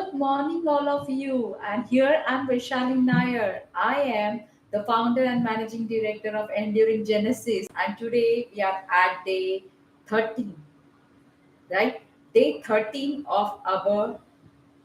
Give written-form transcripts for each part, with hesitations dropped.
Good morning, all of you. And here I'm Vaishali Nair. I am the founder and managing director of Enduring Genesis. And today we are at day 13, right? Day 13 of our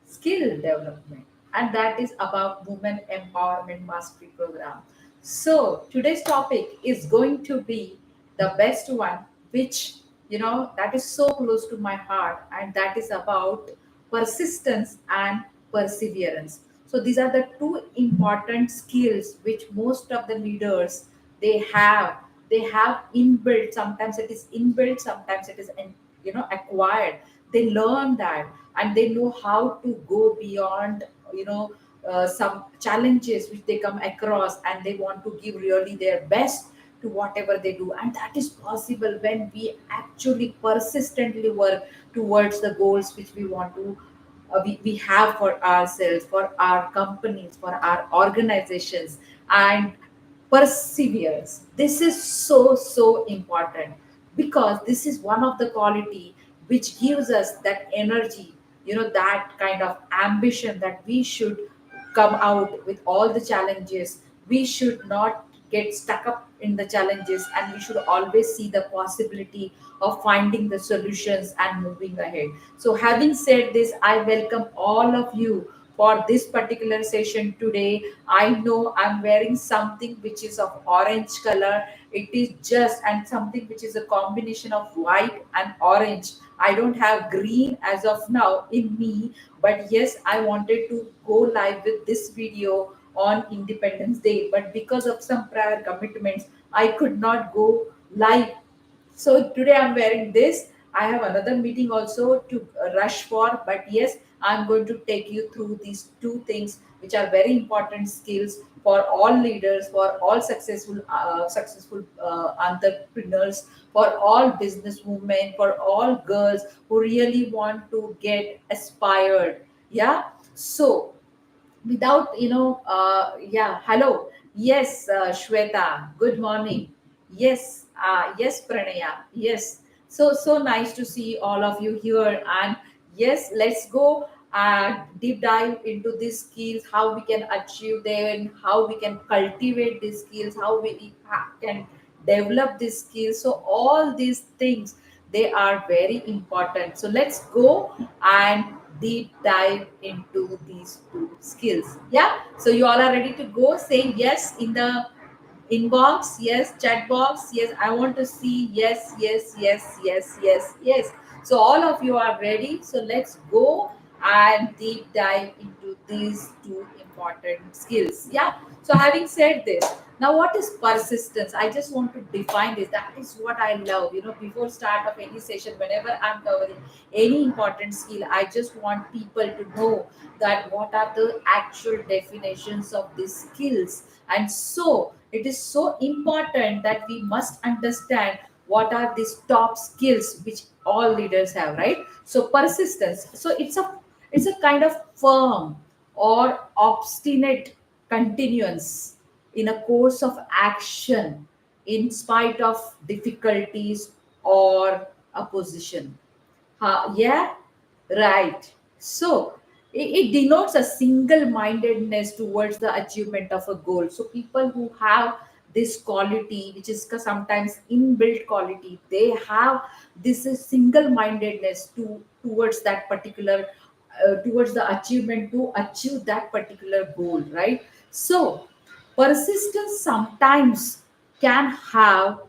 skill development, and that is about women empowerment mastery program. So today's topic is going to be the best one, which that is so close to my heart, and that is about persistence and perseverance. So these are the two important skills which most of the leaders they have inbuilt. Sometimes it is inbuilt, sometimes it is acquired. They learn that, and they know how to go beyond some challenges which they come across, and they want to give really their best to whatever they do. And that is possible when we actually persistently work towards the goals which we want to we have for ourselves, for our companies, for our organizations. And perseverance, this is so important, because this is one of the quality which gives us that energy, that kind of ambition, that we should come out with all the challenges. We should not get stuck up in the challenges, and we should always see the possibility of finding the solutions and moving ahead. So having said this, I welcome all of you for this particular session today. I know I'm wearing something which is of orange color. It is just, and something which is a combination of white and orange. I don't have green as of now in me, but yes, I wanted to go live with this video on Independence Day, but because of some prior commitments, I could not go live. So today I'm wearing this. I have another meeting also to rush for, but yes, I'm going to take you through these two things, which are very important skills for all leaders, for all successful entrepreneurs, for all business women, for all girls who really want to get aspired. Yeah. So without yeah, hello. Yes, Shweta, good morning. Yes, Pranaya, yes. So nice to see all of you here. And yes, let's go deep dive into these skills, how we can achieve them, how we can cultivate these skills, how we can develop these skills. So all these things, they are very important. So let's go and deep dive into these two skills. Yeah. So you all are ready to go? Say yes in the inbox. Yes, chat box. Yes, I want to see. Yes, yes, yes, yes, yes, yes. So all of you are ready. So let's go and deep dive into these two important skills. Yeah. So having said this, now what is persistence? I just want to define this. That is what I love. Before start of any session, whenever I'm covering any important skill, I just want people to know that what are the actual definitions of these skills. And so it is so important that we must understand what are these top skills which all leaders have, right? So persistence, so it's a kind of firm or obstinate continuance in a course of action in spite of difficulties or opposition. Yeah, right. So it denotes a single mindedness towards the achievement of a goal. So people who have this quality, which is sometimes inbuilt quality, they have this single mindedness towards that particular towards the achievement, to achieve that particular goal, right? So persistence sometimes can have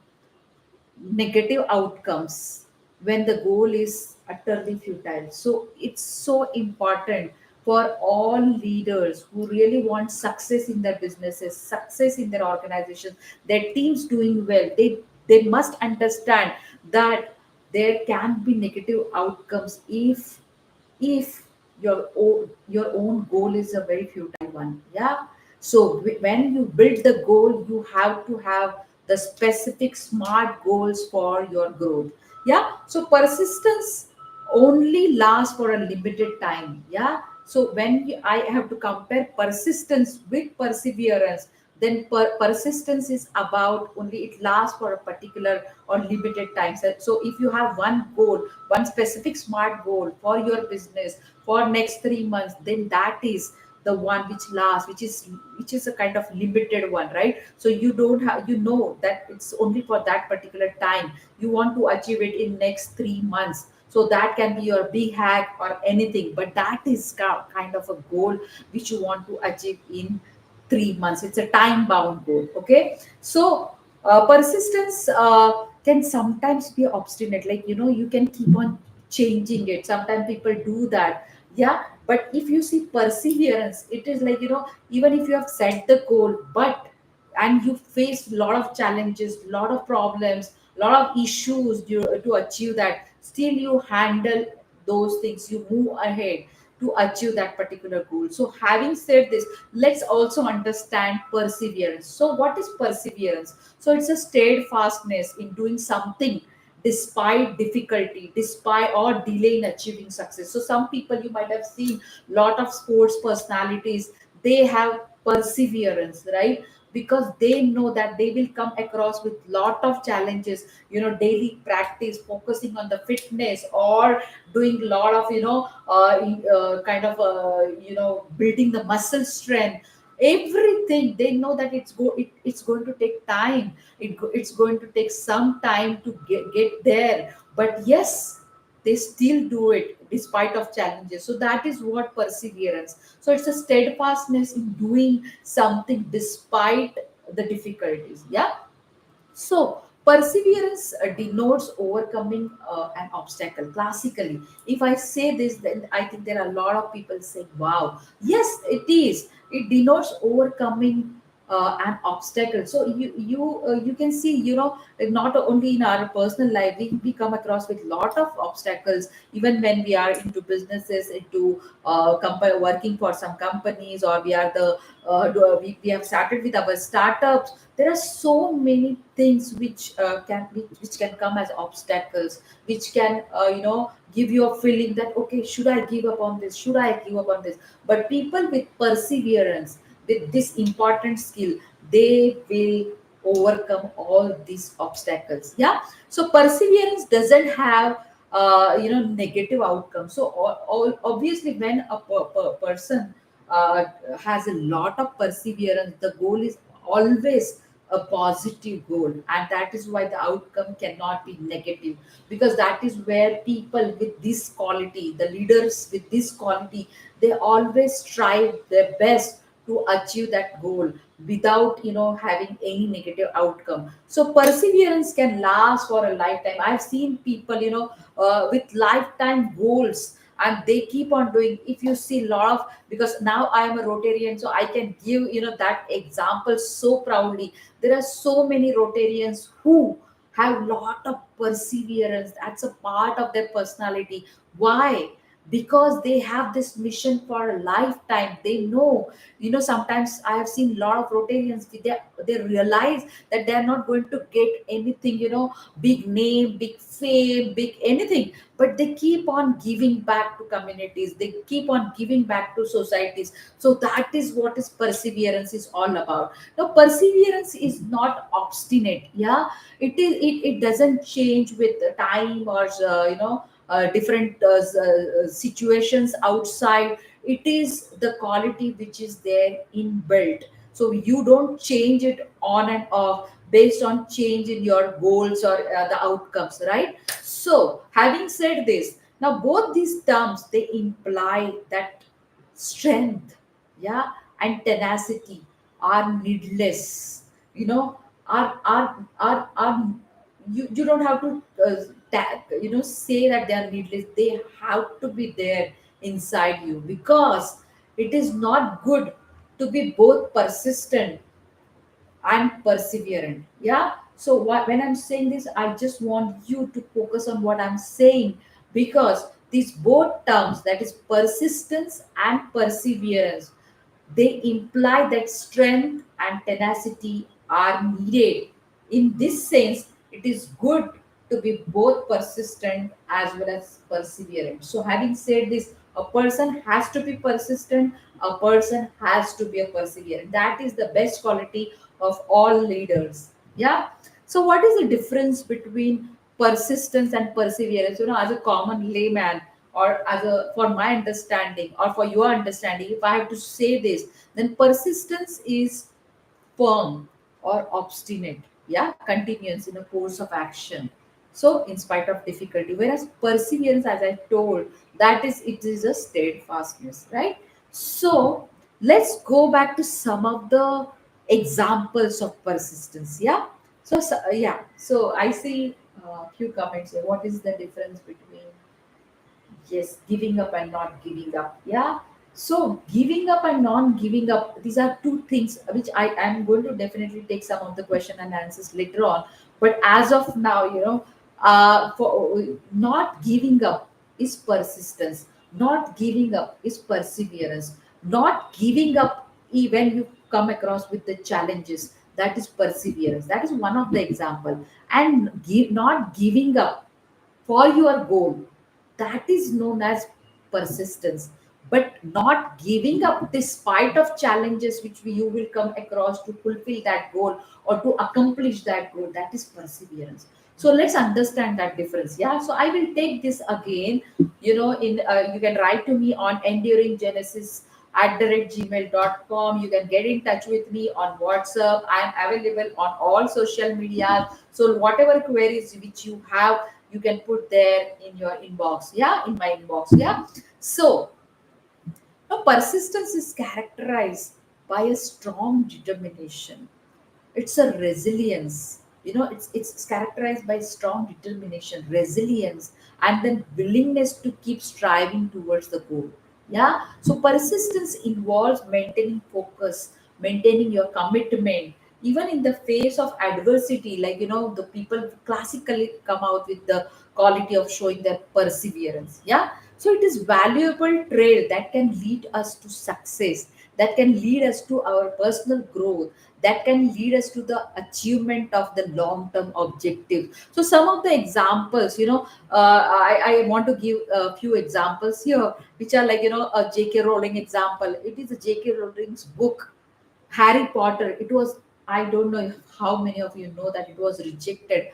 negative outcomes when the goal is utterly futile. So it's so important for all leaders who really want success in their businesses, success in their organizations, their teams doing well. They must understand that there can be negative outcomes if your own goal is a very futile one. Yeah. So when you build the goal, you have to have the specific smart goals for your growth. Yeah. So persistence only lasts for a limited time. Yeah. So I have to compare persistence with perseverance, then persistence is about only it lasts for a particular or limited time. So if you have one goal, one specific smart goal for your business for next 3 months, then that is the one which lasts, which is a kind of limited one, right? So you don't have, that it's only for that particular time. You want to achieve it in next 3 months, so that can be your big hack or anything, but that is kind of a goal which you want to achieve in 3 months. It's a time bound goal. Okay. So persistence can sometimes be obstinate, like you can keep on changing it. Sometimes people do that. Yeah. But if you see perseverance, it is like, even if you have set the goal, but and you face a lot of challenges, lot of problems, lot of issues to achieve that, still you handle those things, you move ahead to achieve that particular goal. So having said this, let's also understand perseverance. So what is perseverance? So it's a steadfastness in doing something despite difficulty, despite or delay in achieving success. So some people, you might have seen lot of sports personalities, they have perseverance, right? Because they know that they will come across with lot of challenges, daily practice, focusing on the fitness, or doing a lot of, kind of building the muscle strength, everything. They know that it's going to take time. It's going to take some time to get there, but yes, they still do it despite of challenges. So that is what perseverance. So it's a steadfastness in doing something despite the difficulties. Yeah. So, perseverance denotes overcoming an obstacle. Classically, if I say this, then I think there are a lot of people saying, wow, yes, it is. It denotes overcoming an obstacle. So, you can see, not only in our personal life, we come across with lot of obstacles, even when we are into businesses, into working for some companies, or we are we have started with our startups. There are so many things which can come as obstacles, which can give you a feeling that, okay, should I give up on this, should I give up on this? But people with perseverance, with this important skill, they will overcome all these obstacles. Yeah. So perseverance doesn't have negative outcomes. So obviously, when a person uh, has a lot of perseverance, the goal is always a positive goal, and that is why the outcome cannot be negative, because that is where people with this quality, the leaders with this quality, they always strive their best to achieve that goal without having any negative outcome. So perseverance can last for a lifetime. I've seen people with lifetime goals, and they keep on doing. If you see a lot of, because now I am a Rotarian, so I can give that example so proudly. There are so many Rotarians who have lot of perseverance. That's a part of their personality. Why? Because they have this mission for a lifetime. They know, sometimes I have seen a lot of Rotarians, they realize that they are not going to get anything, big name, big fame, big anything, but they keep on giving back to communities, they keep on giving back to societies. So that is what is perseverance is all about. Now perseverance is not obstinate. Yeah. It doesn't change with the time, or different situations outside. It is the quality which is there inbuilt. So you don't change it on and off based on change in your goals or the outcomes, right? So having said this, now both these terms, they imply that strength, yeah, and tenacity are needless. You know, are you don't have to say that they are needless. They have to be there inside you, because it is not good to be both persistent and perseverant. Yeah. So when I'm saying this, I just want you to focus on what I'm saying, because these both terms, that is persistence and perseverance, they imply that strength and tenacity are needed. In this sense, it is good to be both persistent as well as perseverant. So having said this, A person has to be persistent. A person has to be a perseverant. That is the best quality of all leaders. Yeah. So what is the difference between persistence and perseverance? As a common layman, or as a for my understanding or for your understanding, if I have to say this, then persistence is firm or obstinate, yeah, continuance in a course of action, so in spite of difficulty. Whereas perseverance, as I told, that is, it is a steadfastness, right? So let's go back to some of the examples of persistence. Yeah. Yeah, so I see a few comments here. What is the difference between, yes, giving up and not giving up? Yeah. So giving up and non giving up, these are two things which I am going to definitely take some of the question and answers later on. But as of now, for not giving up is persistence, not giving up is perseverance, not giving up when you come across with the challenges, that is perseverance. That is one of the example. And not giving up for your goal, that is known as persistence. But not giving up despite of challenges which you will come across to fulfill that goal or to accomplish that goal, that is perseverance. So let's understand that difference. Yeah, so I will take this again, in you can write to me on enduringgenesis@gmail.com. You can get in touch with me on WhatsApp. I am available on all social media. So whatever queries which you have, you can put there in your inbox. Yeah, in my inbox. Yeah. So now persistence is characterized by a strong determination. It's a resilience. It's characterized by strong determination, resilience, and then willingness to keep striving towards the goal. Yeah. So persistence involves maintaining focus, maintaining your commitment, even in the face of adversity. Like, the people classically come out with the quality of showing their perseverance. Yeah. So it is valuable trait that can lead us to success, that can lead us to our personal growth, that can lead us to the achievement of the long term objective. So some of the examples, I want to give a few examples here, which are like, a J.K. Rowling example. It is a J.K. Rowling's book Harry Potter. It was, I don't know how many of you know that it was rejected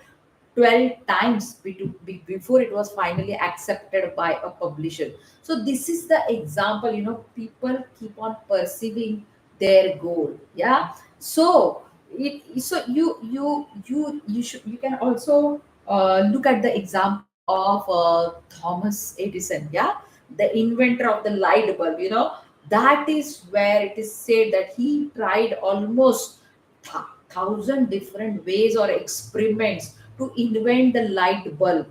12 times before it was finally accepted by a publisher. So this is the example, people keep on perceiving their goal. Yeah. So you can also look at the example of Thomas Edison. Yeah, the inventor of the light bulb. That is where it is said that he tried almost thousand different ways or experiments to invent the light bulb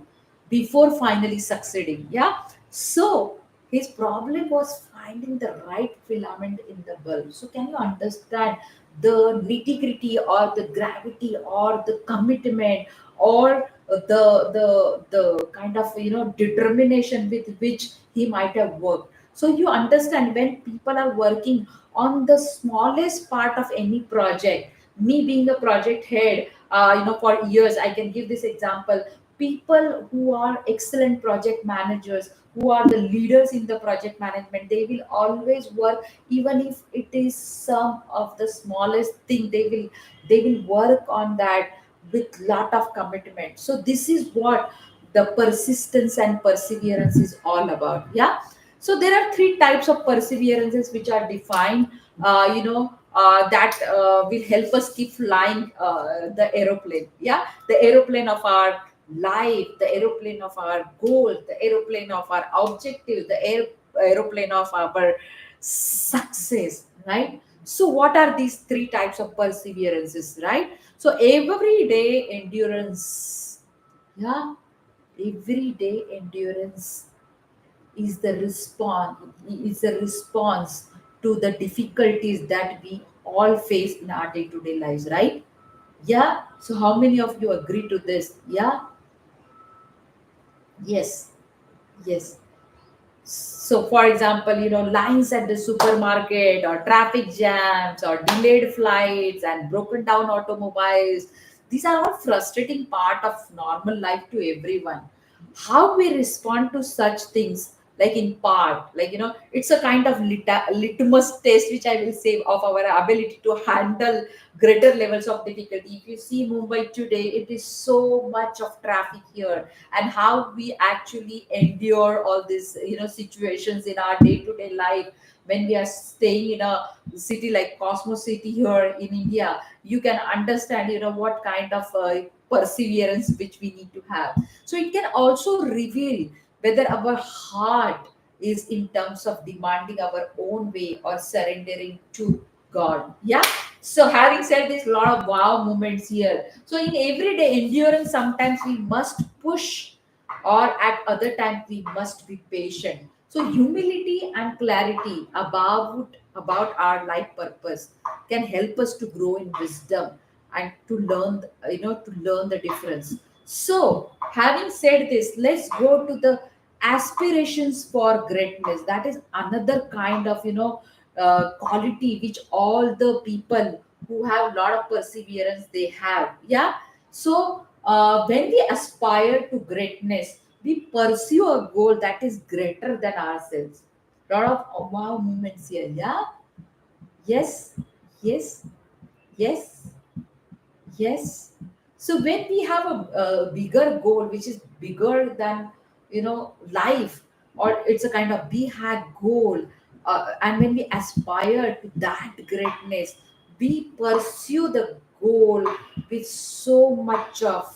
before finally succeeding. Yeah. So his problem was finding the right filament in the bulb. So can you understand the nitty gritty or the gravity or the commitment or the kind of determination with which he might have worked? So you understand, when people are working on the smallest part of any project, me being a project head, for years, I can give this example. People who are excellent project managers, who are the leaders in the project management, they will always work, even if it is some of the smallest thing, they will work on that with lot of commitment. So this is what the persistence and perseverance is all about. Yeah. So there are three types of perseverances which are defined, that will help us keep flying the aeroplane. Yeah, the aeroplane of our life, the aeroplane of our goal, the aeroplane of our objective, the aeroplane of our success, right? So what are these three types of perseverances, right? So everyday endurance. Yeah, everyday endurance is the response to the difficulties that we all face in our day-to-day lives, right? Yeah. So how many of you agree to this? Yeah. Yes. Yes. So for example, lines at the supermarket, or traffic jams, or delayed flights, and broken down automobiles, these are all frustrating part of normal life to everyone. How we respond to such things, like in part, like it's a kind of litmus test, which I will say, of our ability to handle greater levels of difficulty. If you see Mumbai today, it is so much of traffic here, and how we actually endure all these situations in our day to day life. When we are staying in a city like Cosmos City here in India, you can understand what kind of perseverance which we need to have. So it can also reveal whether our heart is in terms of demanding our own way or surrendering to God. Yeah. So having said this, a lot of wow moments here. So in everyday endurance, sometimes we must push, or at other times we must be patient. So humility and clarity about our life purpose can help us to grow in wisdom and to learn, to learn the difference. So having said this, let's go to the aspirations for greatness. That is another kind of quality which all the people who have a lot of perseverance they have. Yeah. So when we aspire to greatness, we pursue a goal that is greater than ourselves. Lot of wow moments here. Yeah. Yes. Yes. Yes. Yes. So when we have a bigger goal, which is bigger than life, or it's a kind of BHAG goal, and when we aspire to that greatness, we pursue the goal with so much of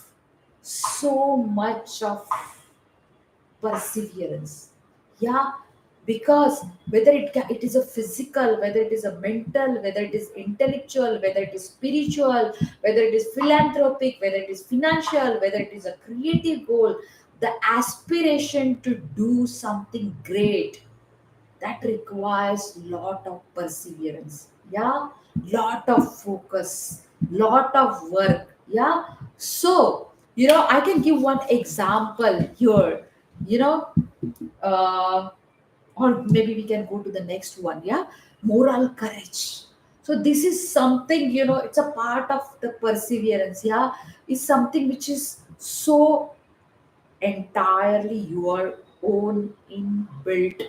perseverance. Yeah. Because whether it is a physical, whether it is a mental, whether it is intellectual, whether it is spiritual, whether it is philanthropic, whether it is financial, whether it is a creative goal, the aspiration to do something great, that requires lot of perseverance. Yeah. Lot of focus, lot of work. Yeah. So I can give one example here. you know uh, or maybe we can go to the next one. Yeah. Moral courage. So this is something, it's a part of the perseverance. Yeah. Is something which is so entirely your own inbuilt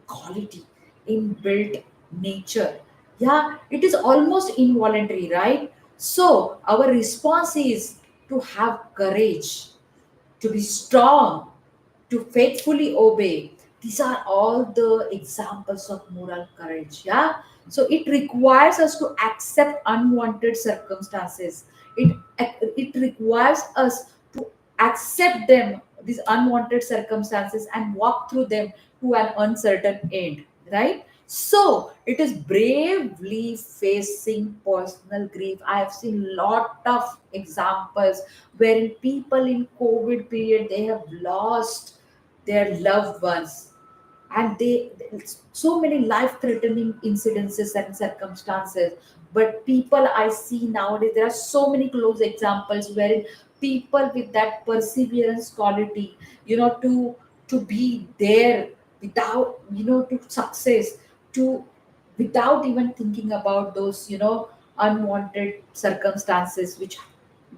quality, inbuilt nature. Yeah. It is almost involuntary, right? So our response is to have courage, to be strong, to faithfully obey. These are all the examples of moral courage. Yeah. So it requires us to accept unwanted circumstances. It requires us to accept them, these unwanted circumstances, and walk through them to an uncertain end. Right. So it is bravely facing personal grief. I have seen lot of examples wherein people in COVID period, they have lost their loved ones, and they so many life threatening incidences and circumstances. But people I see nowadays, there are so many close examples wherein people with that perseverance quality, to be there without, to success, to without even thinking about those unwanted circumstances which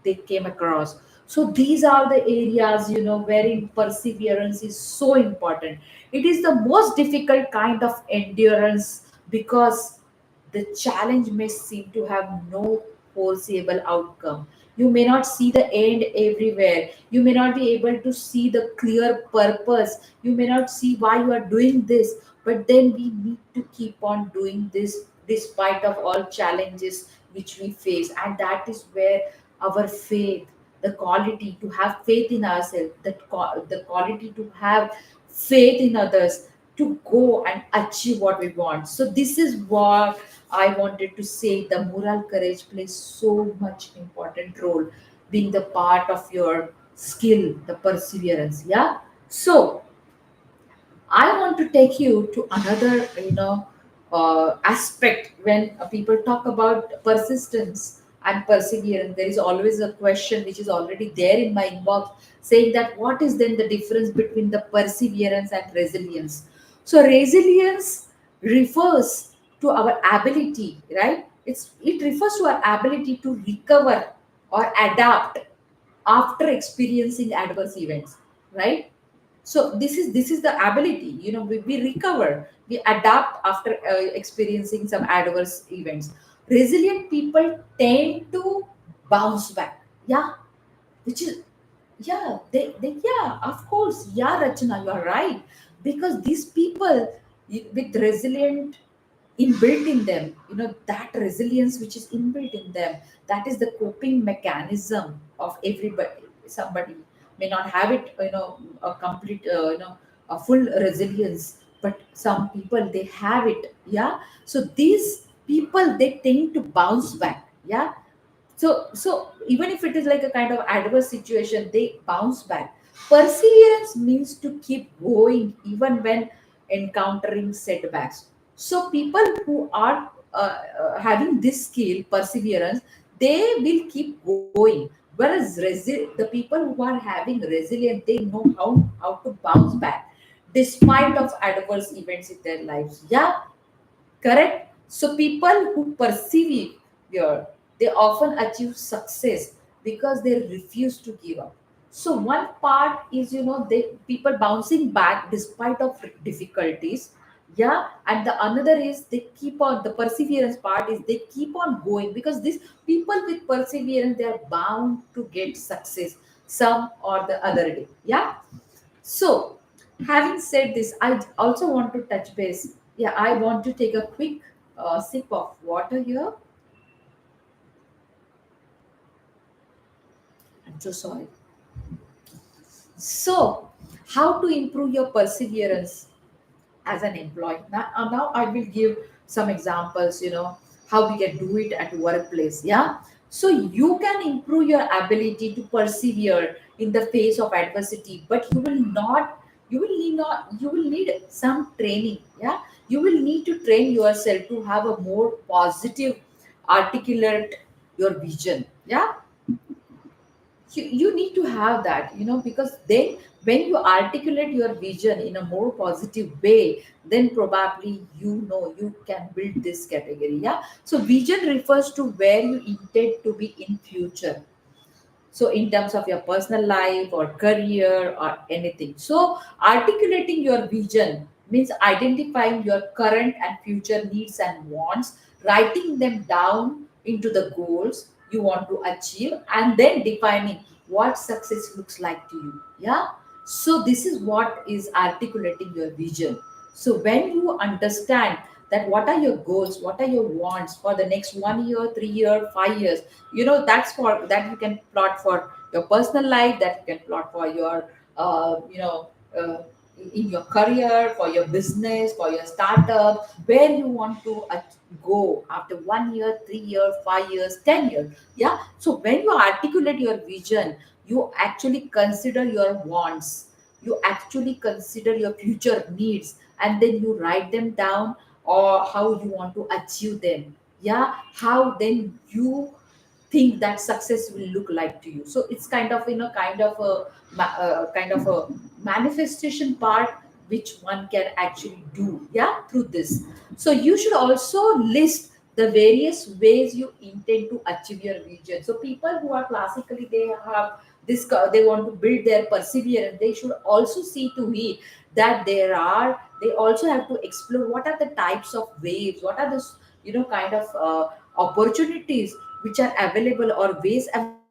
they came across. So these are the areas, wherein perseverance is so important. It is the most difficult kind of endurance, because the challenge may seem to have no foreseeable outcome. You may not see the end everywhere. You may not be able to see the clear purpose. You may not see why you are doing this. But then we need to keep on doing this despite of all challenges which we face. And that is where our faith, the quality to have faith in ourselves, the quality to have faith in others, to go and achieve what we want. So this is what I wanted to say. The moral courage plays so much important role, being the part of your skill, the perseverance. Yeah. So I want to take you to another, aspect. When people talk about persistence and perseverance, there is always a question which is already there in my inbox, saying that what is then the difference between the perseverance and resilience? So resilience refers to our ability, right? It refers to our ability to recover or adapt after experiencing adverse events, right? So this is the ability, we recover, we adapt after experiencing some adverse events. Resilient people tend to bounce back. Yeah, which is, yeah, they yeah, of course, yeah, Rachana, you are right. Because these people with resilient inbuilt in them, that resilience which is inbuilt in them, that is the coping mechanism of everybody. Somebody may not have it, a complete, a full resilience, but some people they have it. Yeah, so these people they tend to bounce back. Yeah, so even if it is like a kind of adverse situation, they bounce back. Perseverance means to keep going even when encountering setbacks. So people who are having this skill, perseverance, they will keep going. Whereas the people who are having resilience, they know how to bounce back despite of adverse events in their lives. Yeah, correct. So people who persevere, they often achieve success because they refuse to give up. So one part is, they people bouncing back despite of difficulties. Yeah, and the another is they keep on, the perseverance part is they keep on going, because these people with perseverance, they are bound to get success some or the other day. Yeah. So, having said this, I also want to touch base. Yeah, I want to take a quick sip of water here. I'm so sorry. So, how to improve your perseverance as an employee? Now I will give some examples, how we can do it at workplace. Yeah. So, you can improve your ability to persevere in the face of adversity, but you will need some training. Yeah, you will need to train yourself to have a more positive, articulate your vision. Yeah, you need to have that, because then when you articulate your vision in a more positive way, then probably you can build this category. Yeah, so vision refers to where you intend to be in future, so in terms of your personal life or career or anything. So articulating your vision means identifying your current and future needs and wants, writing them down into the goals you want to achieve, and then defining what success looks like to you. Yeah, so this is what is articulating your vision. So when you understand that what are your goals, what are your wants for the next 1 year, 3 year, 5 years, that's for that you can plot for your personal life, that you can plot for your uh, in your career, for your business, for your startup, where you want to go after 1 year, 3 year, 5 years, 10 years. Yeah, so when you articulate your vision, you actually consider your wants, you actually consider your future needs, and then you write them down, or how you want to achieve them. Yeah, how then you think that success will look like to you. So it's kind of, kind of a manifestation part which one can actually do, yeah, through this. So you should also list the various ways you intend to achieve your vision. So people who are classically, they have this, they want to build their perseverance, they should also see to it that they also have to explore what are the types of waves, what are the kind of opportunities which are available, or ways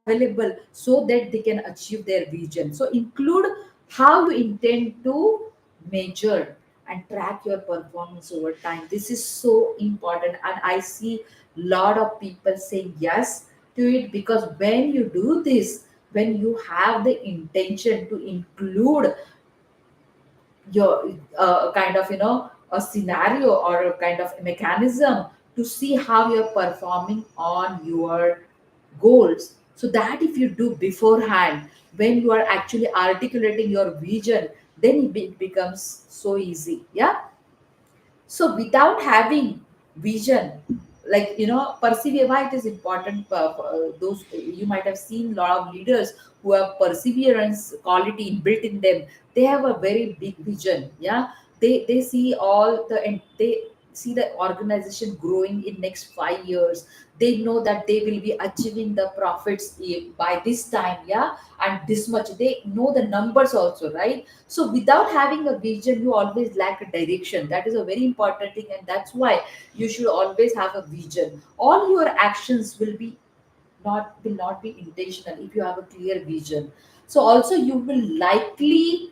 available, so that they can achieve their vision. So include how you intend to measure and track your performance over time. This is so important, and I see lot of people saying yes to it, because when you do this, when you have the intention to include your kind of, a scenario or a kind of mechanism to see how you're performing on your goals, so that if you do beforehand, when you are actually articulating your vision, then it becomes so easy. Yeah, so without having vision, like, persevere, why it is important for those, you might have seen a lot of leaders who have perseverance quality built in them. They have a very big vision. Yeah, they see all the, and see the organization growing in next 5 years. They know that they will be achieving the profits by this time, yeah, and this much. They know the numbers also, right? So without having a vision, you always lack a direction. That is a very important thing, and that's why you should always have a vision. All your actions will not be intentional if you have a clear vision. So also you will likely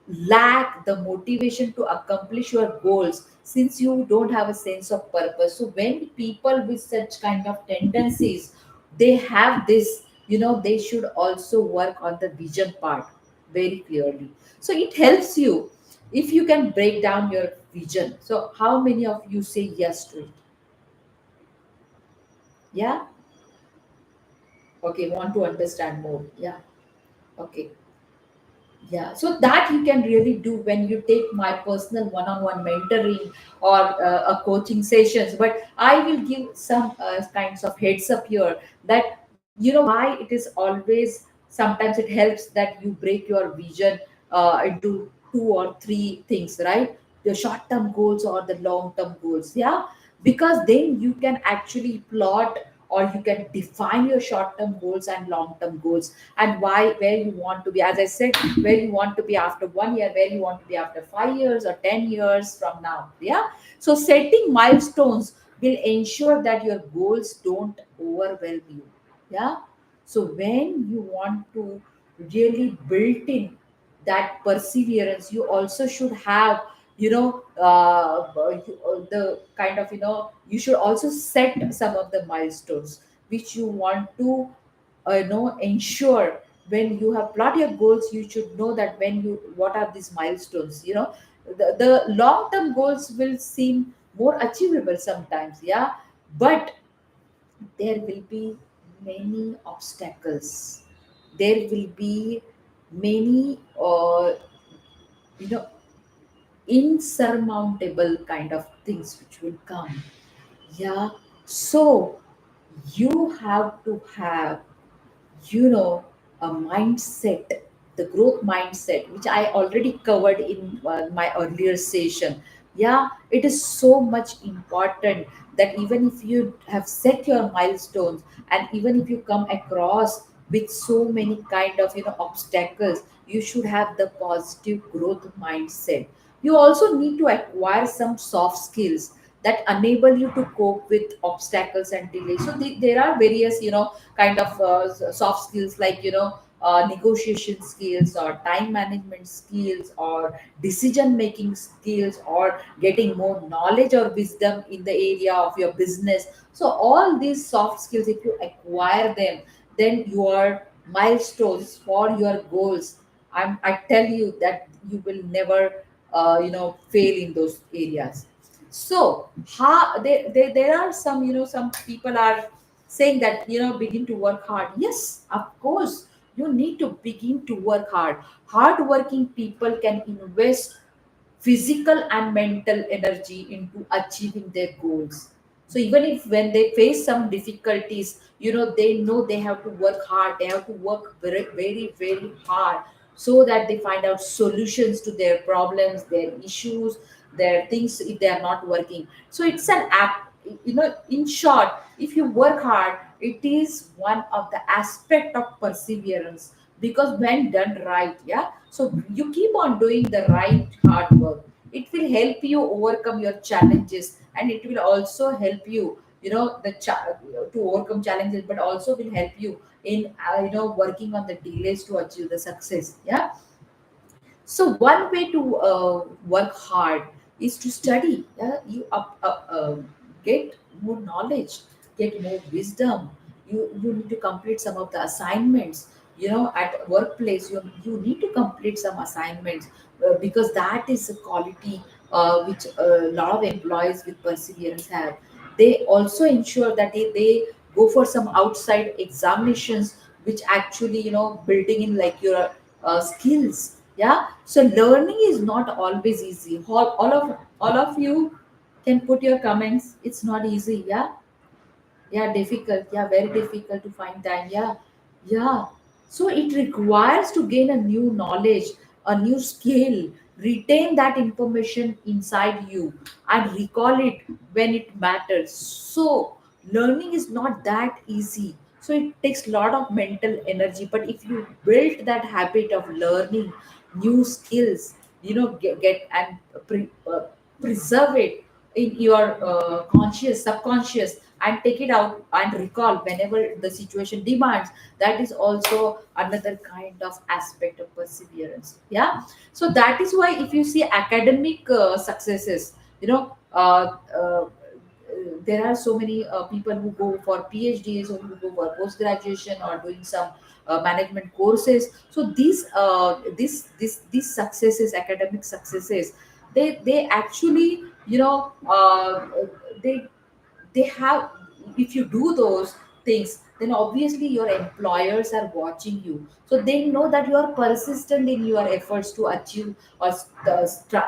lack the motivation to accomplish your goals since you don't have a sense of purpose. So when people with such kind of tendencies, they have this, they should also work on the vision part very clearly. So it helps you if you can break down your vision. So how many of you say yes to it? Yeah. Okay, want to understand more? Yeah. Okay. Yeah, so that you can really do when you take my personal one-on-one mentoring or a coaching sessions. But I will give some kinds of heads up here that why it is always, sometimes it helps that you break your vision into two or three things, right? The short-term goals or the long-term goals, yeah, because then you can actually plot or you can define your short-term goals and long-term goals, and why, where you want to be, as I said, where you want to be after 1 year, where you want to be after 5 years or 10 years from now, yeah. So setting milestones will ensure that your goals don't overwhelm you, yeah. So when you want to really build in that perseverance, you also should have, the kind of, you should also set some of the milestones which you want to ensure. When you have plot your goals, you should know that when you, what are these milestones, the long term goals will seem more achievable sometimes, yeah, but there will be many obstacles, there will be many you know insurmountable kind of things which will come, yeah. So you have to have, you know a mindset, the growth mindset, which I already covered in my earlier session. Yeah, it is so much important that even if you have set your milestones, and even if you come across with so many kind of obstacles, you should have the positive growth mindset. You also need to acquire some soft skills that enable you to cope with obstacles and delays. So there are various kind of soft skills, like negotiation skills or time management skills or decision making skills or getting more knowledge or wisdom in the area of your business. So all these soft skills, if you acquire them, then your milestones for your goals, I tell you that you will never fail in those areas. So there are some, some people are saying that begin to work hard. Yes, of course, you need to begin to work hard. Hard working people can invest physical and mental energy into achieving their goals. So even if when they face some difficulties, they know they have to work hard, they have to work very, very, very hard, so that they find out solutions to their problems, their issues, their things if they are not working. So it's an app, in short, if you work hard, it is one of the aspect of perseverance, because when done right, yeah, so you keep on doing the right hard work, it will help you overcome your challenges, and it will also help you, to overcome challenges, but also will help you in working on the delays to achieve the success, yeah. So one way to work hard is to study. Yeah, you get more knowledge, get more wisdom. You need to complete some of the assignments. At workplace, you need to complete some assignments, because that is a quality which a lot of employees with perseverance have. They also ensure that they go for some outside examinations, which actually building in like your skills, yeah. So learning is not always easy. All of you can put your comments, it's not easy, yeah. Yeah, difficult, yeah, very difficult to find time, yeah. Yeah, so it requires to gain a new knowledge, a new skill retain that information inside you and recall it when it matters. So learning is not that easy, so it takes a lot of mental energy. But if you build that habit of learning new skills, get and preserve it in your conscious subconscious and take it out and recall whenever the situation demands, that is also another kind of aspect of perseverance. Yeah. So that is why if you see academic successes, there are so many people who go for PhDs or who go for post graduation or doing some management courses. So these successes, academic successes, they actually, they they have, if you do those things, then obviously your employers are watching you, so they know that you are persistent in your efforts to achieve or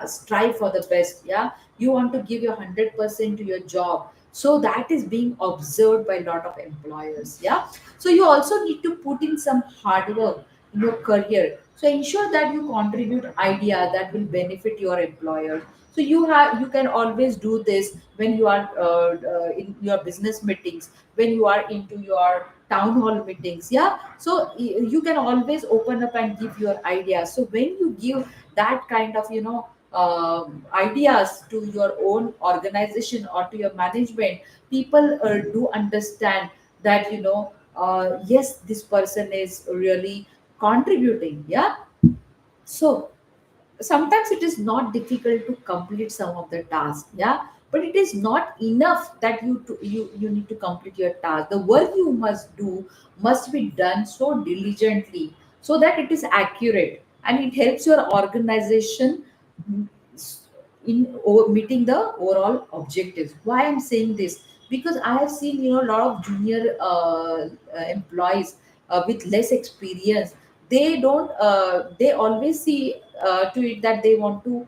strive for the best. Yeah, you want to give your 100% to your job, so that is being observed by a lot of employers. Yeah. So you also need to put in some hard work in your career, so ensure that you contribute idea that will benefit your employer. So you can always do this when you are in your business meetings, when you are into your town hall meetings. Yeah. So you can always open up and give your ideas. So when you give that kind of ideas to your own organization or to your management, people do understand that, yes, this person is really contributing. Yeah. So sometimes it is not difficult to complete some of the tasks. Yeah. But it is not enough that you need to complete your task. The work you must do must be done so diligently, so that it is accurate and it helps your organization in meeting the overall objectives. Why I'm saying this? Because I have seen, a lot of junior employees with less experience. They don't they always see to it that they want to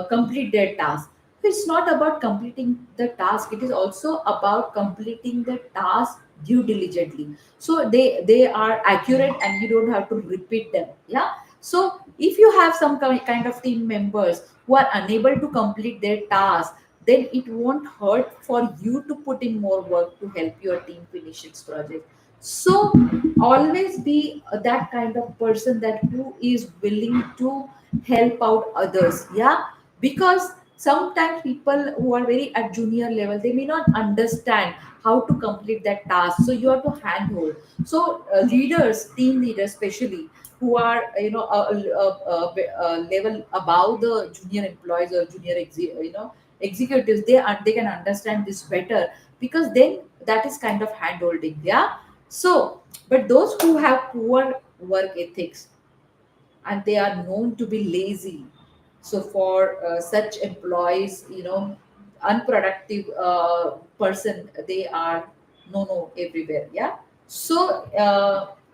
complete their task. It's not about completing the task, it is also about completing the task due diligently, so they are accurate and you don't have to repeat them. Yeah. So if you have some kind of team members who are unable to complete their task, then it won't hurt for you to put in more work to help your team finish its project. So always be that kind of person that who is willing to help out others. Yeah. Because sometimes people who are very at junior level, they may not understand how to complete that task, so you have to handhold. So leaders, team leaders especially, who are, a level above the junior employees or junior executives, they can understand this better, because then that is kind of handholding. Yeah. So but those who have poor work ethics and they are known to be lazy, so for such employees, unproductive person, they are no everywhere. Yeah. So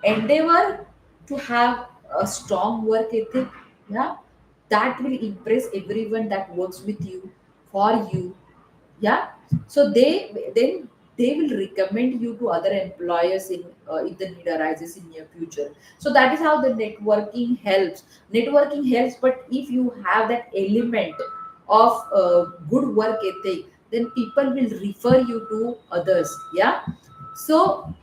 endeavor to have a strong work ethic. Yeah. That will impress everyone that works with you, for you. Yeah. So they will recommend you to other employers in if the need arises in near future. So that is how the networking helps. But if you have that element of good work ethic, then people will refer you to others. Yeah. So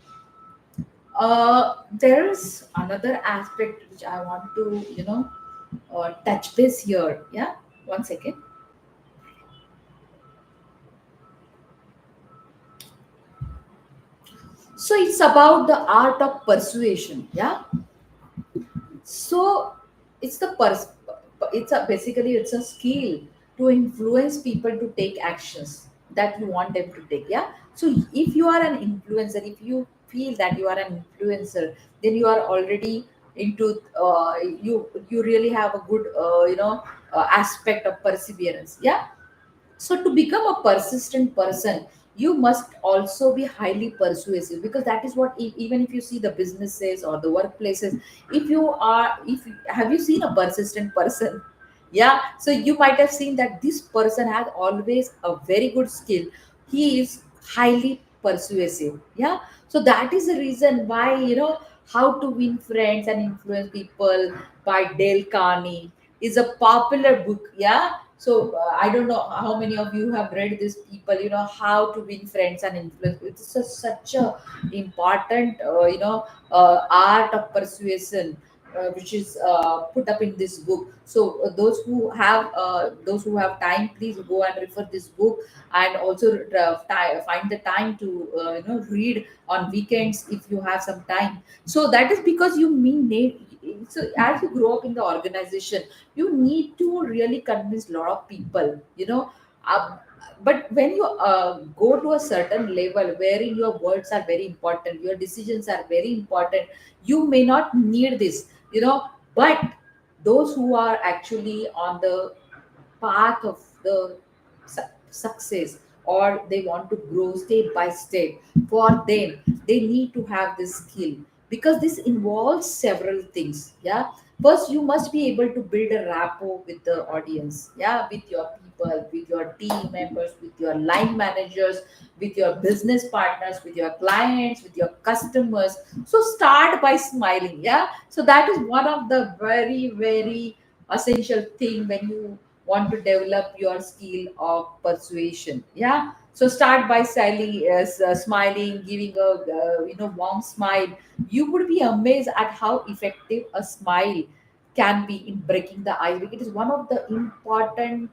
there is another aspect which I want to touch base here. Yeah. One second. So it's about the art of persuasion. Yeah. So it's it's a basically it's a skill to influence people to take actions that you want them to take. Yeah. So if you are an influencer, if you feel that you are an influencer, then you are already into you really have a good aspect of perseverance. Yeah. So to become a persistent person, you must also be highly persuasive, because that is what even if you see the businesses or the workplaces, if have you seen a persistent person? Yeah. So you might have seen that this person has always a very good skill. He is highly persuasive. Yeah. So that is the reason why, how to win friends and influence people by Dale Carney. is a popular book. Yeah. So I don't know how many of you have read this people, how to win friends and influence. It's such a important, art of persuasion, which is put up in this book. So those who have time, please go and refer this book, and also find the time to read on weekends if you have some time. So that is because you so as you grow up in the organization, you need to really convince a lot of people, uh, but when you go to a certain level wherein your words are very important, your decisions are very important, you may not need this, but those who are actually on the path of the success, or they want to grow step by step, for them they need to have this skill, because this involves several things. Yeah. First, you must be able to build a rapport with the audience, yeah, with your people, with your team members, with your line managers, with your business partners, with your clients, with your customers. So start by smiling. Yeah. So that is one of the very, very essential thing when you want to develop your skill of persuasion. Yeah. So start by smiling, giving a warm smile. You would be amazed at how effective a smile can be in breaking the ice. It is one of the important,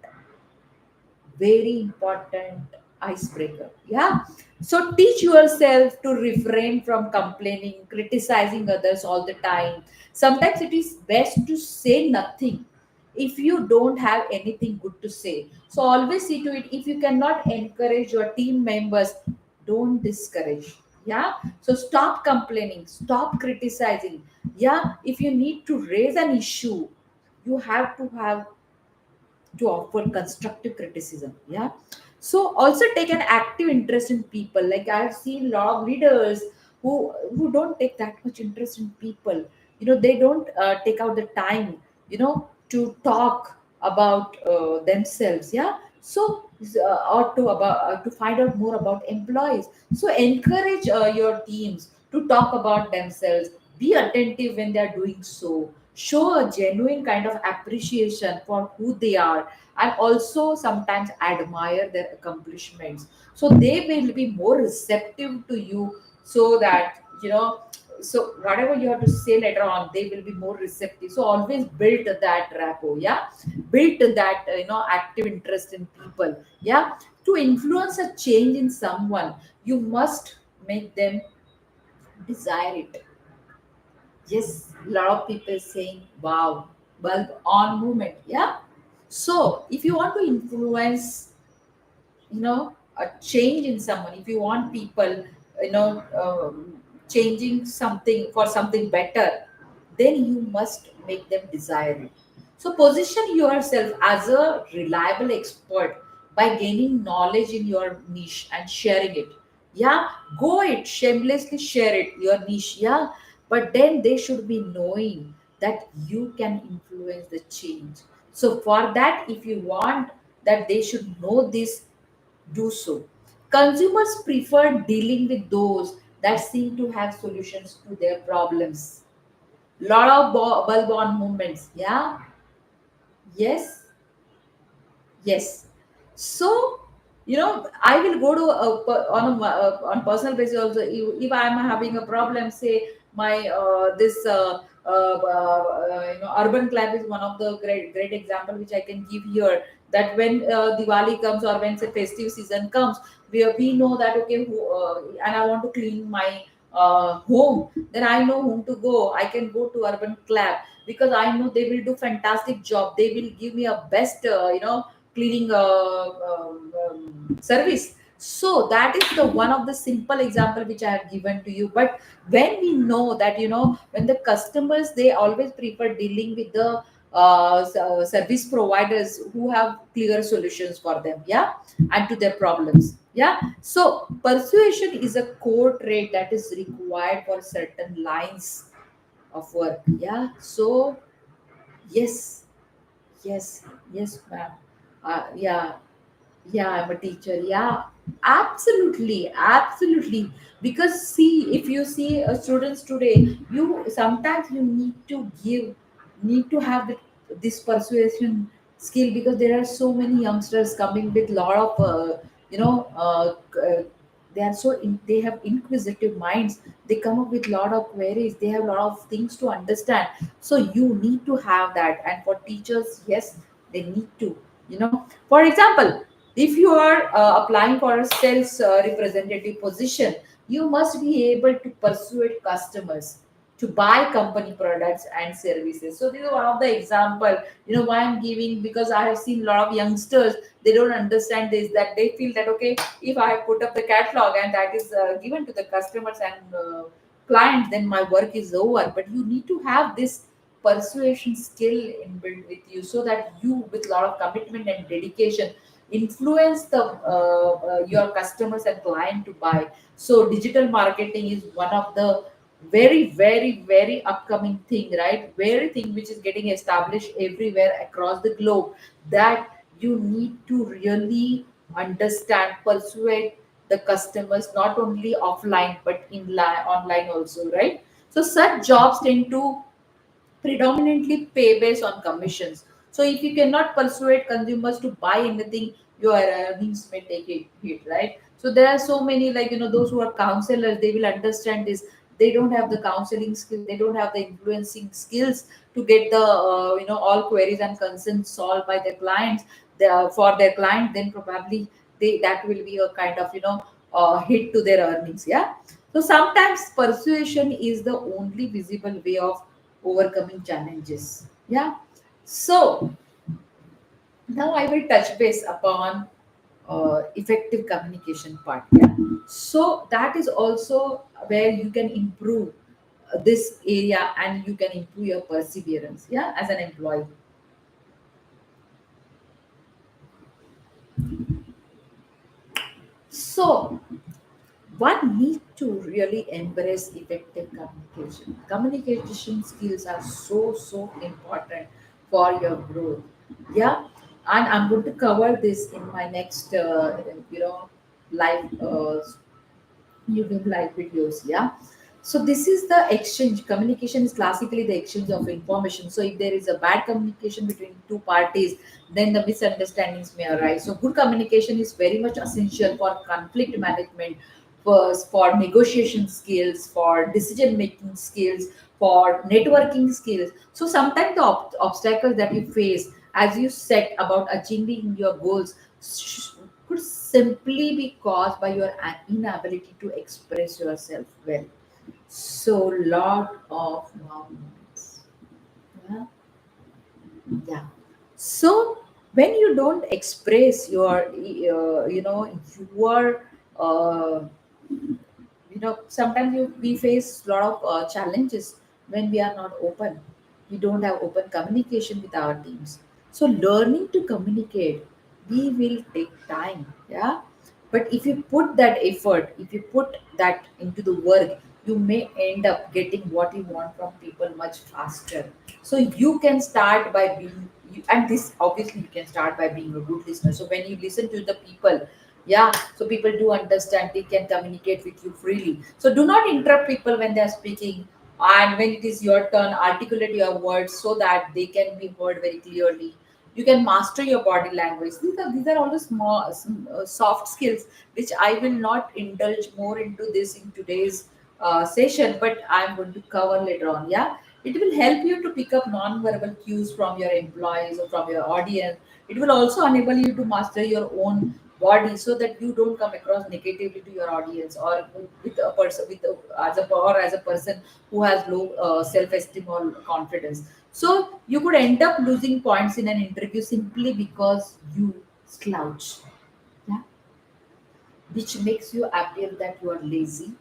very important icebreaker. Yeah. So teach yourself to refrain from complaining, criticizing others all the time. Sometimes it is best to say nothing if you don't have anything good to say. So always see to it, if you cannot encourage your team members, don't discourage. Yeah. So stop complaining, stop criticizing. Yeah. If you need to raise an issue, you have to have to offer constructive criticism. Yeah. So also take an active interest in people. Like I've seen a lot of leaders who don't take that much interest in people. They don't take out the time to talk about themselves. Yeah. So or to find out more about employees. So encourage your teams to talk about themselves. Be attentive when they are doing so. Show a genuine kind of appreciation for who they are, and also sometimes admire their accomplishments, so they will be more receptive to you. So that so whatever you have to say later on, they will be more receptive. So always build that rapport. Yeah. Build that active interest in people. Yeah. To influence a change in someone, you must make them desire it. Yes, a lot of people saying, wow, bulb on movement. Yeah. So if you want to influence, a change in someone, if you want people, changing something for something better, then you must make them desire it. So position yourself as a reliable expert by gaining knowledge in your niche and sharing it. Yeah. Go it shamelessly, share it your niche. Yeah. But then they should be knowing that you can influence the change. So for that, if you want that they should know this, do so. Consumers prefer dealing with those that seem to have solutions to their problems. Lot of bulb on movements. Yeah. Yes. Yes. So, I will go to on personal basis also. If I am having a problem, say my this urban club is one of the great example which I can give here. That when Diwali comes, or when say festive season comes, we know that, okay, and I want to clean my home, then I know whom to go. I can go to urban club, because I know they will do fantastic job. They will give me a best cleaning service. So that is the one of the simple example which I have given to you. But when we know that, when the customers, they always prefer dealing with the service providers who have clear solutions for them. Yeah. And to their problems. Yeah. So persuasion is a core trait that is required for certain lines of work. Yeah. So yes. Yes, yes, ma'am. Yeah, yeah, I'm a teacher. Yeah, absolutely, absolutely. Because see, if you see students today, you sometimes you need to have it. this persuasion skill, because there are so many youngsters coming with lot of you know uh, uh, they are they have inquisitive minds. They come up with lot of queries, they have a lot of things to understand. So you need to have that. And for teachers, yes, they need to, for example, if you are applying for a sales representative position, you must be able to persuade customers to buy company products and services. So this is one of the example, why I'm giving, because I have seen a lot of youngsters, they don't understand this, that they feel that, okay, if I put up the catalog and that is given to the customers and clients, then my work is over. But you need to have this persuasion skill inbuilt with you, so that you, with a lot of commitment and dedication, influence the your customers and client to buy. So digital marketing is one of the very, very, very upcoming thing, right? Very thing which is getting established everywhere across the globe, that you need to really understand, persuade the customers, not only offline but online also, right? So such jobs tend to predominantly pay based on commissions. So if you cannot persuade consumers to buy anything, your earnings may take a hit, right? So there are so many, like, those who are counselors, they will understand this. They don't have the counseling skill, they don't have the influencing skills to get the all queries and concerns solved by their clients, for their client. Then probably that will be a kind of hit to their earnings. Yeah. So sometimes persuasion is the only visible way of overcoming challenges. Yeah. So now I will touch base upon effective communication part. Yeah. So that is also where you can improve this area, and you can improve your perseverance. Yeah, as an employee. So one need to really embrace effective communication. Communication skills are so important for your growth. Yeah, and I'm going to cover this in my next live YouTube live videos. Yeah. So this is the exchange. Communication is classically the exchange of information. So if there is a bad communication between two parties, then the misunderstandings may arise. So good communication is very much essential for conflict management, for negotiation skills, for decision making skills, for networking skills. So sometimes the obstacles that you face as you set about achieving your goals could simply be caused by your inability to express yourself well. So, lot of moments. Yeah. Yeah. So, when you don't express your uh, sometimes we face a lot of challenges when we are not open. We don't have open communication with our teams. So learning to communicate, we will take time. Yeah. But if you put that effort, if you put that into the work, you may end up getting what you want from people much faster. So you can start by being and this obviously you can start by being a good listener. So when you listen to the people, yeah, so people do understand, they can communicate with you freely. So do not interrupt people when they are speaking, and when it is your turn, articulate your words so that they can be heard very clearly. You can master your body language. These are all the small soft skills, which I will not indulge more into this in today's session, but I'm going to cover later on. Yeah, it will help you to pick up non-verbal cues from your employees or from your audience. It will also enable you to master your own body, so that you don't come across negatively to your audience, or with a person as a person who has low self-esteem or confidence. So you could end up losing points in an interview simply because you slouch. Yeah, which makes you appear that you are lazy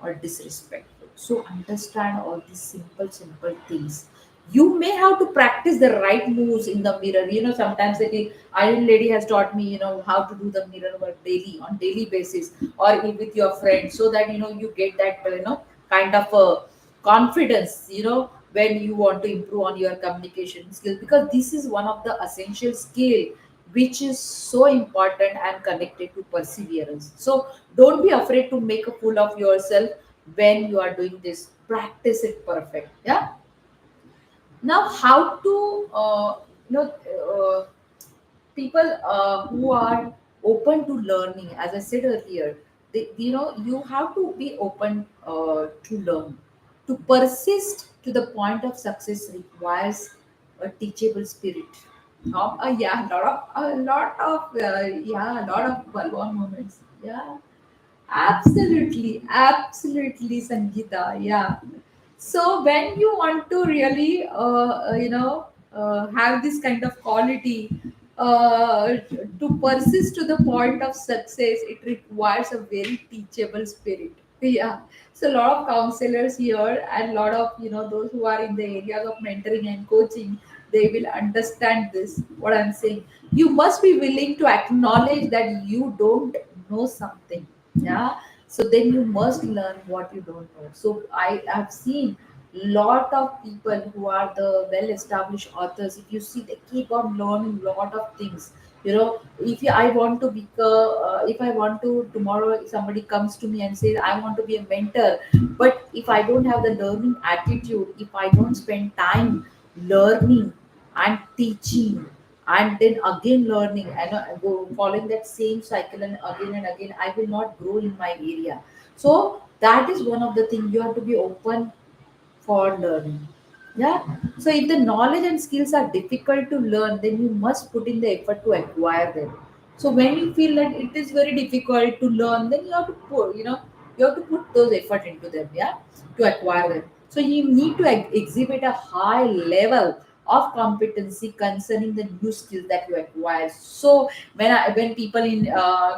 or disrespectful. So understand all these simple things. You may have to practice the right moves in the mirror. Sometimes the Iron Lady has taught me, how to do the mirror work daily, on daily basis, or with your friends, so that you get that kind of a confidence. When you want to improve on your communication skills, because this is one of the essential skill which is so important and connected to perseverance. So don't be afraid to make a fool of yourself when you are doing this. Practice it perfect. Yeah. Now, how to you know people who are open to learning, as I said earlier, you have to be open to learn. To persist to the point of success requires a teachable spirit. Yeah, a lot of balwan moments. Yeah, absolutely, absolutely, Sangeeta. Yeah. So when you want to really, have this kind of quality, to persist to the point of success, it requires a very teachable spirit. Yeah. So a lot of counselors here and a lot of those who are in the areas of mentoring and coaching, they will understand this. What I'm saying, you must be willing to acknowledge that you don't know something. Yeah. So then you must learn what you don't know. So I have seen lot of people who are the well established authors. If you see, they keep on learning lot of things. If I want to if I want to tomorrow, if somebody comes to me and says I want to be a mentor, but if I don't have the learning attitude, if I don't spend time learning and teaching and then again learning and go following that same cycle and again, I will not grow in my area. So that is one of the things, you have to be open for learning. Yeah. So if the knowledge and skills are difficult to learn, then you must put in the effort to acquire them. So when you feel that it is very difficult to learn, then you have to you have to put those effort into them. Yeah, to acquire them. So you need to exhibit a high level of competency concerning the new skills that you acquire. So when people in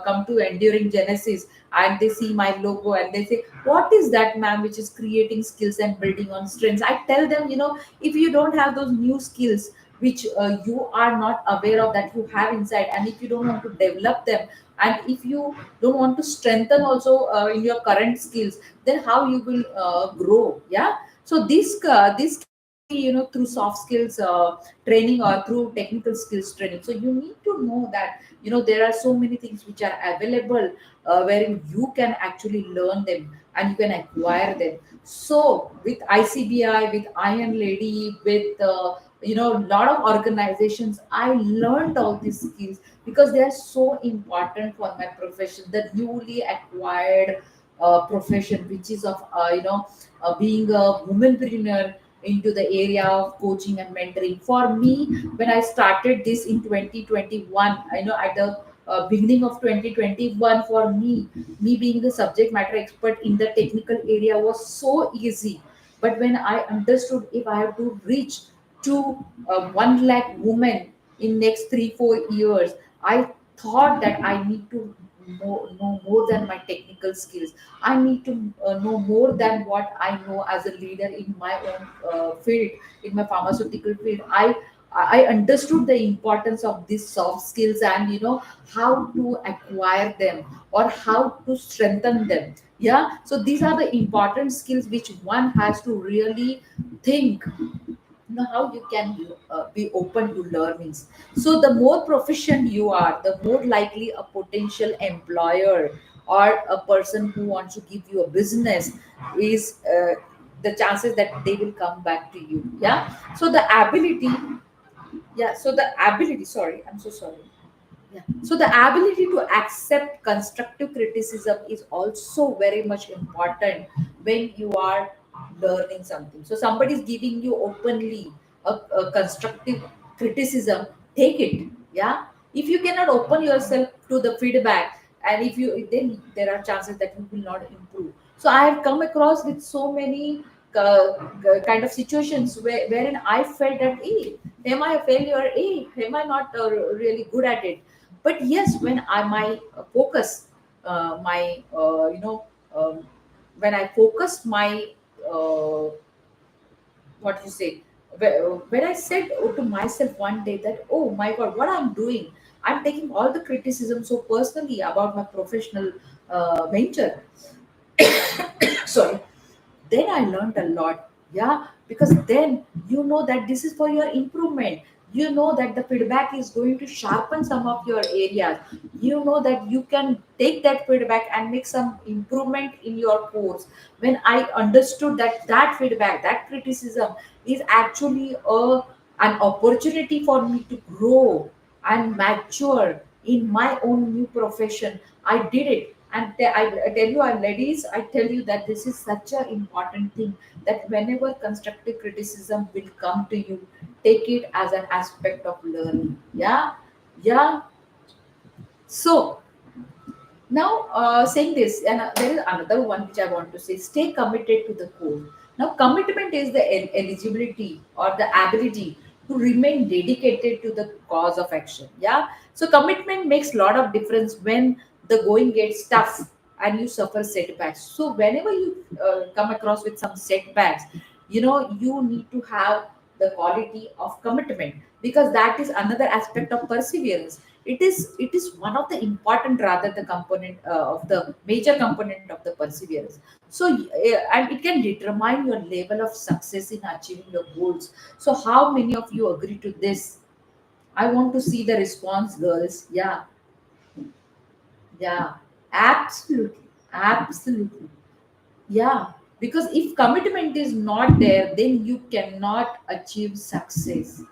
come to enduring genesis and they see my logo and they say, what is that, ma'am, which is creating skills and building on strengths? I tell them, if you don't have those new skills which you are not aware of that you have inside, and if you don't want to develop them, and if you don't want to strengthen also in your current skills, then how you will grow? Yeah. So this can be, through soft skills training or through technical skills training. So you need to know that there are so many things which are available, wherein you can actually learn them and you can acquire them. So with ICBI, with Iron Lady, with a lot of organizations, I learned all these skills because they are so important for my profession, the newly acquired profession, which is of being a womanpreneur into the area of coaching and mentoring. For me, when I started this in 2021, at the beginning of 2021, for me being the subject matter expert in the technical area was so easy. But when I understood, if I have to reach to 1 lakh women in next 3 4 years, I thought that I need to know more than my technical skills. I need to know more than what I know as a leader in my own field, in my pharmaceutical field. I understood the importance of these soft skills and how to acquire them or how to strengthen them. Yeah. So these are the important skills which one has to really think, how you can be open to learnings. So the more proficient you are, the more likely a potential employer or a person who wants to give you a business is the chances that they will come back to you. Yeah. So the ability, yeah, so the ability, sorry, I'm so sorry. Yeah. So the ability to accept constructive criticism is also very much important when you are learning something. So somebody is giving you openly a constructive criticism, take it. Yeah. If you cannot open yourself to the feedback, and if you, then there are chances that you will not improve. So I have come across with so many kind of situations wherein I felt that, hey, am I a failure? Hey, am I not really good at it? But yes, when I my focus my when I focused my uh, what you say, when I said to myself one day that, oh my god, what I'm doing, I'm taking all the criticism so personally about my professional venture. Sorry. Then I learned a lot. Yeah, because then that this is for your improvement. You know that the feedback is going to sharpen some of your areas. You know that you can take that feedback and make some improvement in your course. When I understood that that feedback, that criticism is actually an opportunity for me to grow and mature in my own new profession, I did it. And I tell you, ladies, I tell you that this is such an important thing, that whenever constructive criticism will come to you, take it as an aspect of learning. Yeah, yeah. So now, saying this, and there is another one which I want to say: stay committed to the cause. Now, commitment is the eligibility or the ability to remain dedicated to the cause of action. Yeah. So, commitment makes a lot of difference when the going gets tough and you suffer setbacks. So, whenever you come across with some setbacks, you need to have the quality of commitment, because that is another aspect of perseverance. It is one of the important, rather the component of the major component of the perseverance. So and it can determine your level of success in achieving your goals. So how many of you agree to this? I want to see the response, girls. Yeah, yeah, absolutely, absolutely. Yeah, because if commitment is not there, then you cannot achieve success.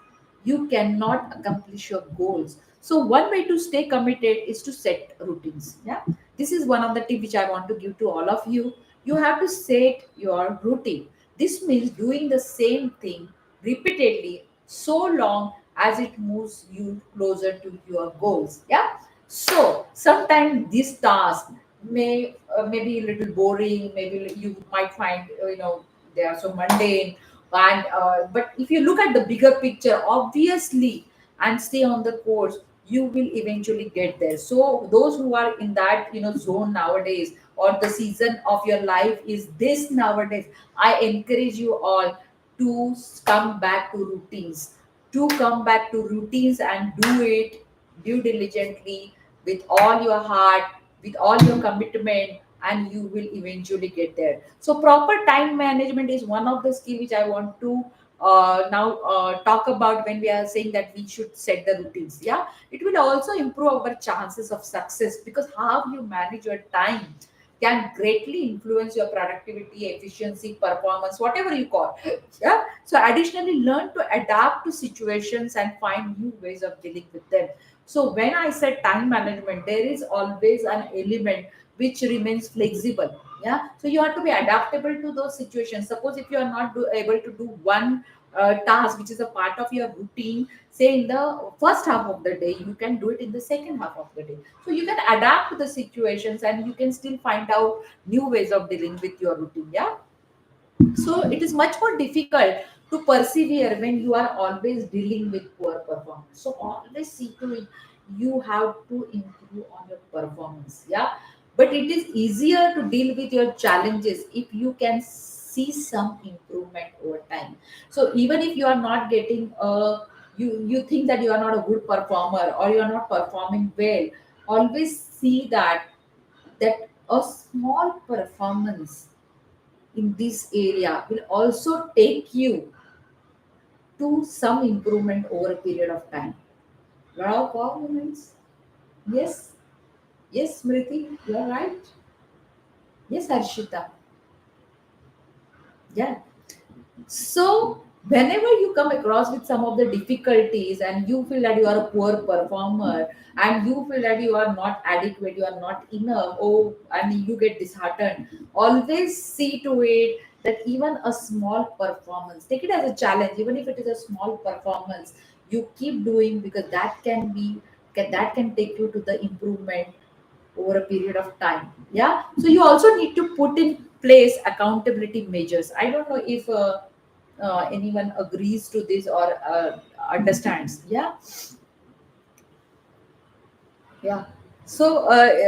You cannot accomplish your goals. So one way to stay committed is to set routines. Yeah, this is one of the tips which I want to give to all of you. You have to set your routine. This means doing the same thing repeatedly so long as it moves you closer to your goals. Yeah. So sometimes this task may be a little boring. Maybe you might find they are so mundane. And but if you look at the bigger picture, obviously, and stay on the course, you will eventually get there. So those who are in that zone nowadays, or the season of your life is this nowadays, I encourage you all to come back to routines, and do it due diligently, with all your heart, with all your commitment, and you will eventually get there. So proper time management is one of the skill which I want to now talk about, when we are saying that we should set the routines. Yeah, it will also improve our chances of success, because how you manage your time can greatly influence your productivity, efficiency, performance, whatever you call. Yeah. So additionally, learn to adapt to situations and find new ways of dealing with them. So when I said time management, there is always an element which remains flexible. Yeah. So you have to be adaptable to those situations. Suppose if you are not able to do one task which is a part of your routine, say in the first half of the day, you can do it in the second half of the day. So you can adapt to the situations, and you can still find out new ways of dealing with your routine. Yeah. So it is much more difficult to persevere when you are always dealing with poor performance. So always see to it, you have to improve on your performance. Yeah. But it is easier to deal with your challenges if you can see some improvement over time. So even if you are not getting you think that you are not a good performer, or you are not performing well, always see that a small performance in this area will also take you to some improvement over a period of time. Wow, wow, moments. Yes, yes, Smriti, you are right. Yes, Harshita. Yeah. So, whenever you come across with some of the difficulties, and you feel that you are a poor performer, and you feel that you are not adequate, you are not enough, oh, and you get disheartened, always see to it that even a small performance, take it as a challenge, even if it is a small performance, you keep doing, because that can take you to the improvement over a period of time. Yeah. So you also need to put in place accountability measures. I don't know if anyone agrees to this or understands. Yeah. Yeah. So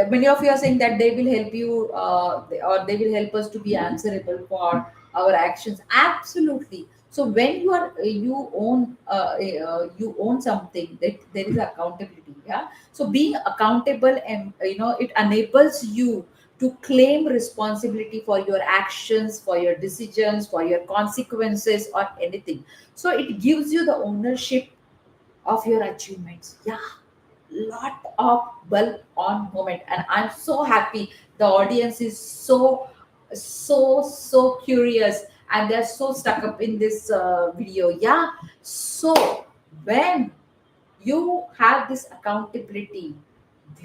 many of you are saying that they will help you, or they will help us to be answerable for our actions. Absolutely. So when you own something, that there is accountability. Yeah. So being accountable, and it enables you to claim responsibility for your actions, for your decisions, for your consequences, or anything. So it gives you the ownership of your achievements. Yeah, lot of bulk on moment, and I'm so happy the audience is so curious, and they're so stuck up in this video. Yeah, so when you have this accountability,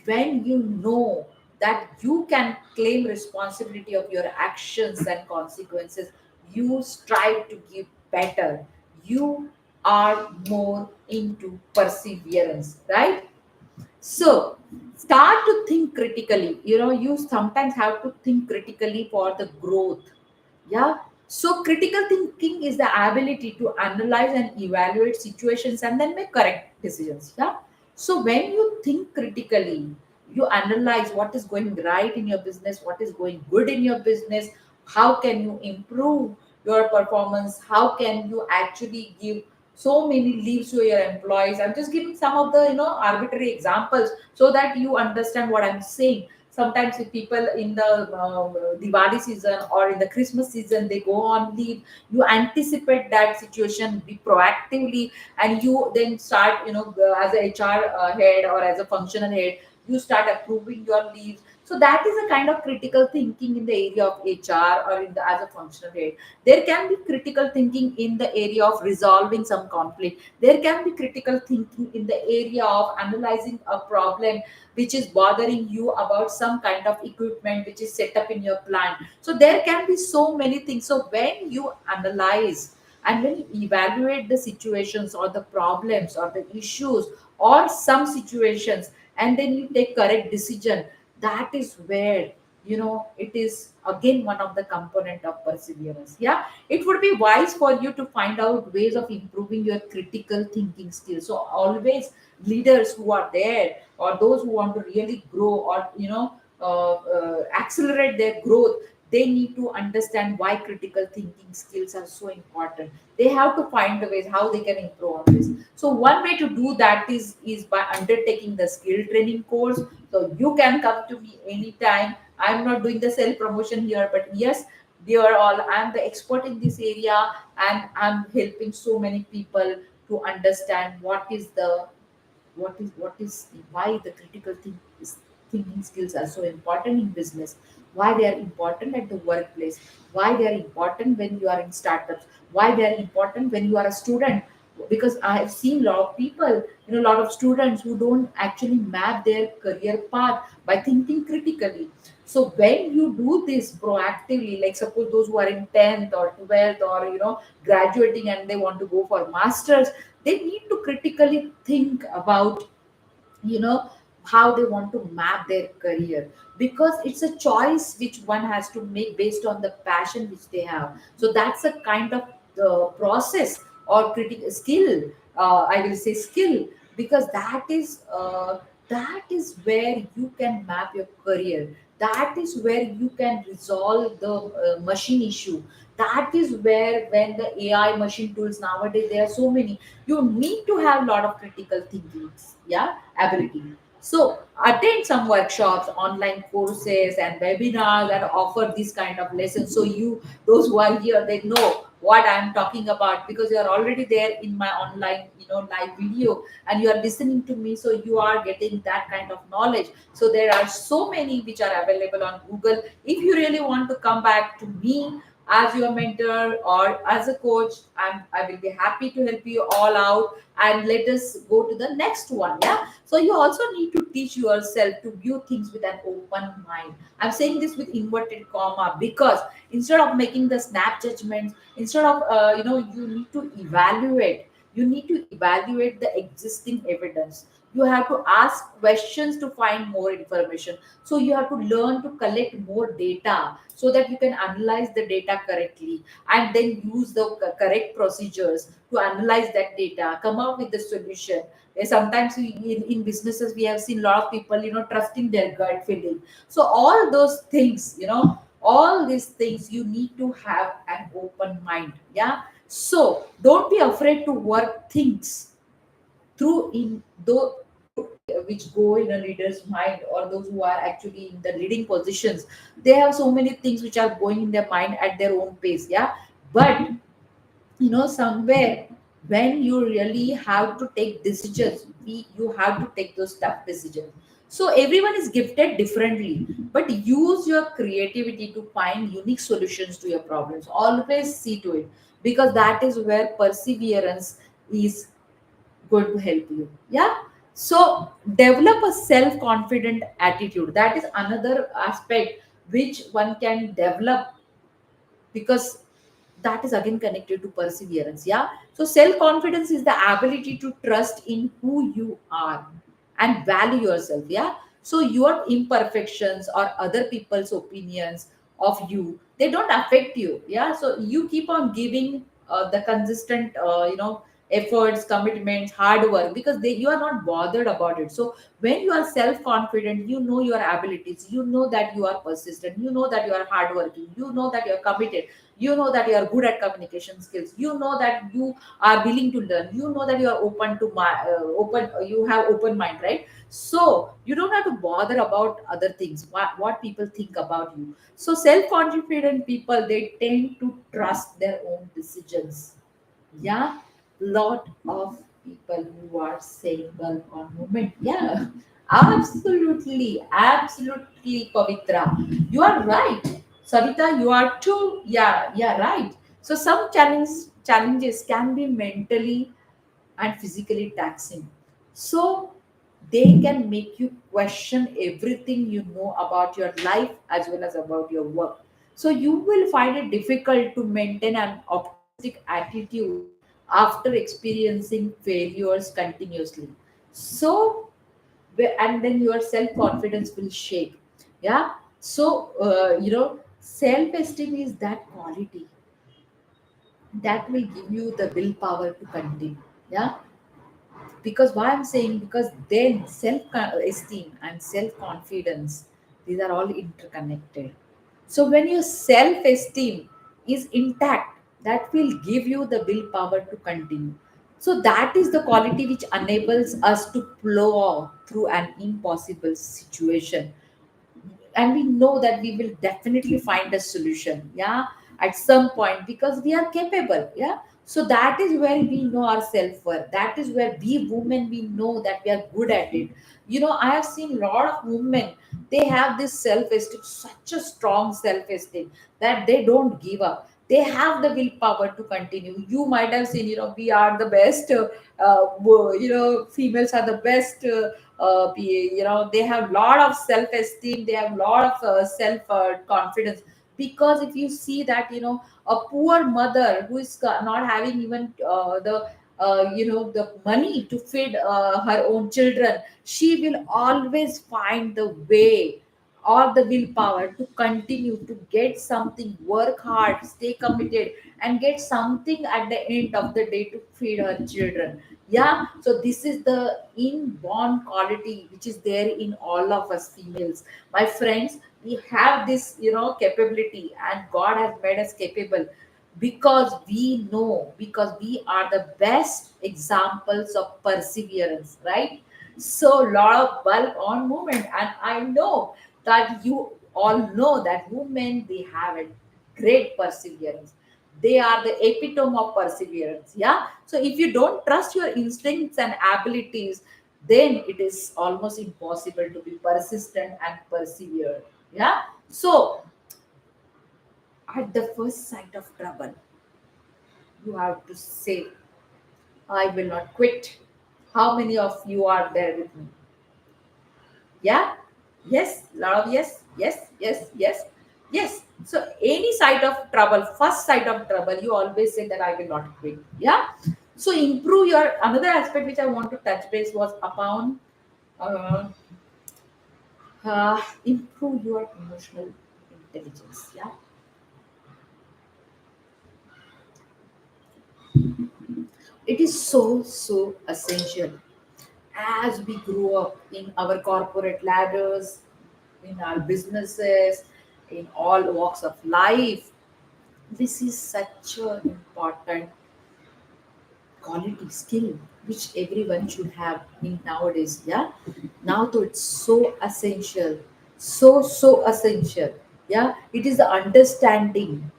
when you know that you can claim responsibility of your actions and consequences, you strive to give better, you are more into perseverance, right? So start to think critically. You sometimes have to think critically for the growth. Yeah. So critical thinking is the ability to analyze and evaluate situations and then make correct decisions. Yeah. So when you think critically, you analyze what is going right in your business, what is going good in your business, how can you improve your performance, how can you actually give so many leaves to your employees. I'm just giving some of the arbitrary examples so that you understand what I'm saying. Sometimes if people in the Diwali season or in the Christmas season they go on leave, you anticipate that situation, be proactively, and you then start, as a HR head or as a functional head, you start approving your leaves. So that is a kind of critical thinking in the area of HR or in the as a functional head. There can be critical thinking in the area of resolving some conflict. There can be critical thinking in the area of analyzing a problem which is bothering you about some kind of equipment which is set up in your plant. So there can be so many things. So when you analyze and when you evaluate the situations or the problems or the issues or some situations, and then you take correct decision, that is where it is again one of the component of perseverance. Yeah, it would be wise for you to find out ways of improving your critical thinking skills. So always leaders who are there or those who want to really grow or accelerate their growth, they need to understand why critical thinking skills are so important. They have to find the ways how they can improve on this. So one way to do that is by undertaking the skill training course. So you can come to me anytime. I'm not doing the self promotion here, but yes, we are all, I'm the expert in this area, and I'm helping so many people to understand what is why the thinking skills are so important in business, why they are important at the workplace, why they are important when you are in startups, why they are important when you are a student. Because I have seen a lot of people, a lot of students who don't actually map their career path by thinking critically. So when you do this proactively, like suppose those who are in 10th or 12th or graduating and they want to go for masters, they need to critically think about you know how they want to map their career, because it's a choice which one has to make based on the passion which they have. So that's a kind of process or critical skill, I will say skill, because that is where you can map your career. That is where you can resolve the machine issue. That is where, when the AI machine tools nowadays, there are so many, you need to have a lot of critical thinking, yeah, ability. So attend some workshops, online courses and webinars that offer this kind of lessons. So you, those who are here, they know what I'm talking about, because you are already there in my online live video and you are listening to me, so you are getting that kind of knowledge. So there are so many which are available on Google. If you really want to come back to me as your mentor or as a coach, I will be happy to help you all out. And let us go to the next one. Yeah, so you also need to teach yourself to view things with an open mind. I'm saying this with inverted comma because instead of making the snap judgments, instead of you need to evaluate. You need to evaluate the existing evidence. You have to ask questions to find more information. So you have to learn to collect more data so that you can analyze the data correctly, and then use the correct procedures to analyze that data, come up with the solution. Sometimes in businesses we have seen a lot of people trusting their gut feeling. So all those things, all these things, you need to have an open mind. Yeah, so don't be afraid to work things through in though which go in a leader's mind, or those who are actually in the leading positions. They have so many things which are going in their mind at their own pace. Yeah, but somewhere when you really have to take decisions, you have to take those tough decisions. So everyone is gifted differently, but use your creativity to find unique solutions to your problems. Always see to it, because that is where perseverance is going to help you. Yeah. So develop a self confident attitude. That is another aspect which one can develop, because that is again connected to perseverance. Yeah. So self confidence is the ability to trust in who you are and value yourself. Yeah. So your imperfections or other people's opinions of you, they don't affect you. Yeah. So you keep on giving the consistent efforts, commitments, hard work, because you are not bothered about it. So when you are self confident, you know your abilities, you know that you are persistent, you know that you are hardworking, you know that you are committed, you know that you are good at communication skills, you know that you are willing to learn, you know that you are open to my open you have open mind, right? So you don't have to bother about other things, what people think about you. So self confident people, they tend to trust their own decisions. Yeah. Lot of people who are saying, well, one moment. Yeah. Absolutely, absolutely, Pavitra, you are right. Savita, you are too. Yeah, yeah, right. So some challenges can be mentally and physically taxing. So they can make you question everything you know about your life as well as about your work. So you will find it difficult to maintain an optimistic attitude after experiencing failures continuously. So, and then your self confidence will shake. Yeah. So, self esteem is that quality that will give you the willpower to continue. Yeah. Because why I'm saying, because then self esteem and self confidence, these are all interconnected. So when your self esteem is intact, that will give you the willpower to continue. So that is the quality which enables us to plow through an impossible situation, and we know that we will definitely find a solution. Yeah. At some point, because we are capable. Yeah. So that is where we know our self-worth, that is where we women, we know that we are good at it. I have seen a lot of women, they have this self-esteem, such a strong self-esteem, that they don't give up, they have the willpower to continue. You might have seen, we are the best, females are the best, they have lot of self esteem, they have lot of self confidence. Because if you see that, a poor mother who is not having even the money to feed her own children, she will always find the way or the willpower to continue to get something, work hard, stay committed, and get something at the end of the day to feed her children. Yeah. So this is the inborn quality which is there in all of us females. My friends, we have this capability, and God has made us capable, because we know, because we are the best examples of perseverance, right? So lot of bulk on movement, and I know that you all know that women, they have a great perseverance, they are the epitome of perseverance. Yeah. So if you don't trust your instincts and abilities, then it is almost impossible to be persistent and persevere. Yeah. So at the first sight of trouble, you have to say, I will not quit. How many of you are there with me? Yeah. Yes. Lot of yes. Yes. Yes. Yes. Yes. So any sight of trouble, first sight of trouble, you always say that I will not quit. Yeah. So improve your, another aspect which I want to touch base was upon, uh, improve your emotional intelligence. Yeah. It is so essential as we grow up in our corporate ladders, in our businesses, in all walks of life. This is such an important quality skill which everyone should have in nowadays. Yeah. Now though it's so essential, so essential. Yeah. It is the understanding,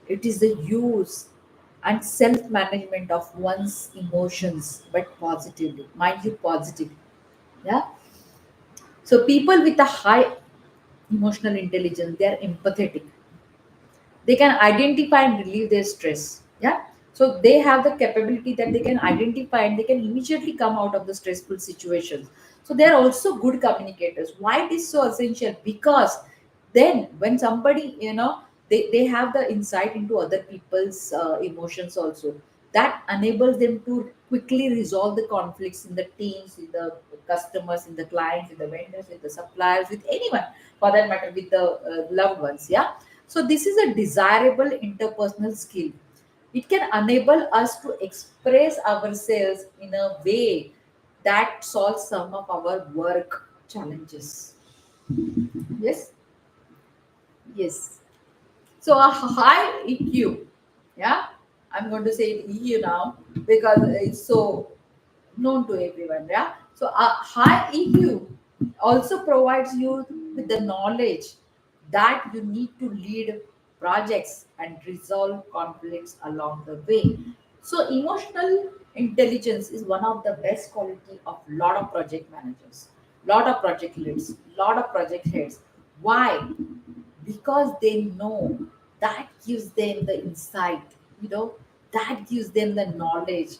it is the use, and self management of one's emotions, but positively, mind you, positive. Yeah. So people with a high emotional intelligence, they are empathetic, they can identify and relieve their stress. Yeah. So they have the capability that they can identify and they can immediately come out of the stressful situations. So they are also good communicators. Why it is so essential? Because then when somebody, they have the insight into other people's emotions also, that enables them to quickly resolve the conflicts in the teams, in the customers, in the clients, in the vendors, with the suppliers, with anyone for that matter, with the loved ones. Yeah. So this is a desirable interpersonal skill. It can enable us to express ourselves in a way that solves some of our work challenges. Yes. Yes. So a high EQ, yeah, I'm going to say it EQ now because it's so known to everyone. Yeah. So a high EQ also provides you with the knowledge that you need to lead projects and resolve conflicts along the way. So emotional intelligence is one of the best quality of lot of project managers, lot of project leads, lot of project heads. Why? Because they know that gives them the insight, that gives them the knowledge,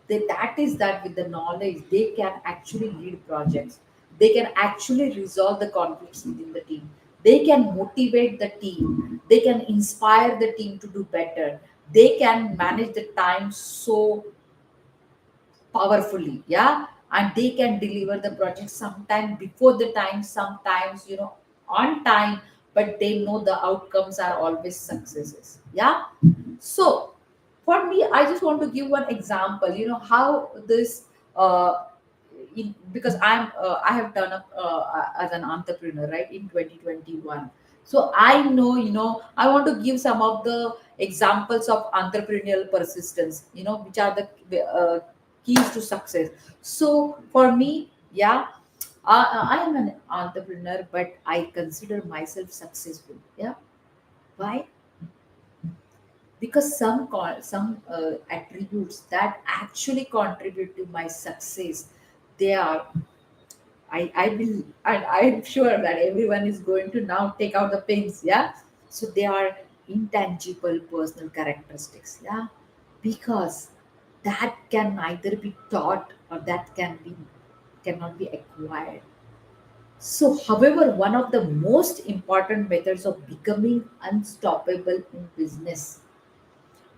that is that with the knowledge they can actually lead projects, they can actually resolve the conflicts within the team, they can motivate the team, they can inspire the team to do better, they can manage the time so powerfully. Yeah. And they can deliver the project sometime before the time, sometimes on time, but they know the outcomes are always successes. Yeah. So for me, I just want to give one example, how this because I have done up as an entrepreneur, right, in 2021. So I know, I want to give some of the examples of entrepreneurial persistence, which are the keys to success. So for me, yeah, I am an entrepreneur, but I consider myself successful. Yeah. Why? Because some attributes that actually contribute to my success, they are, I will, and I'm sure that everyone is going to now take out the pens. Yeah. So they are intangible personal characteristics. Yeah. Because that can neither be taught or that cannot be acquired. So, however, one of the most important methods of becoming unstoppable in business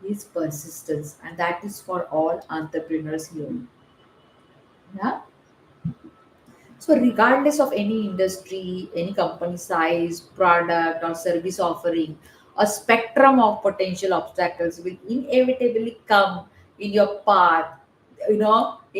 is persistence, and that is for all entrepreneurs here. Yeah. So, regardless of any industry, any company size, product, or service offering, a spectrum of potential obstacles will inevitably come in your path, in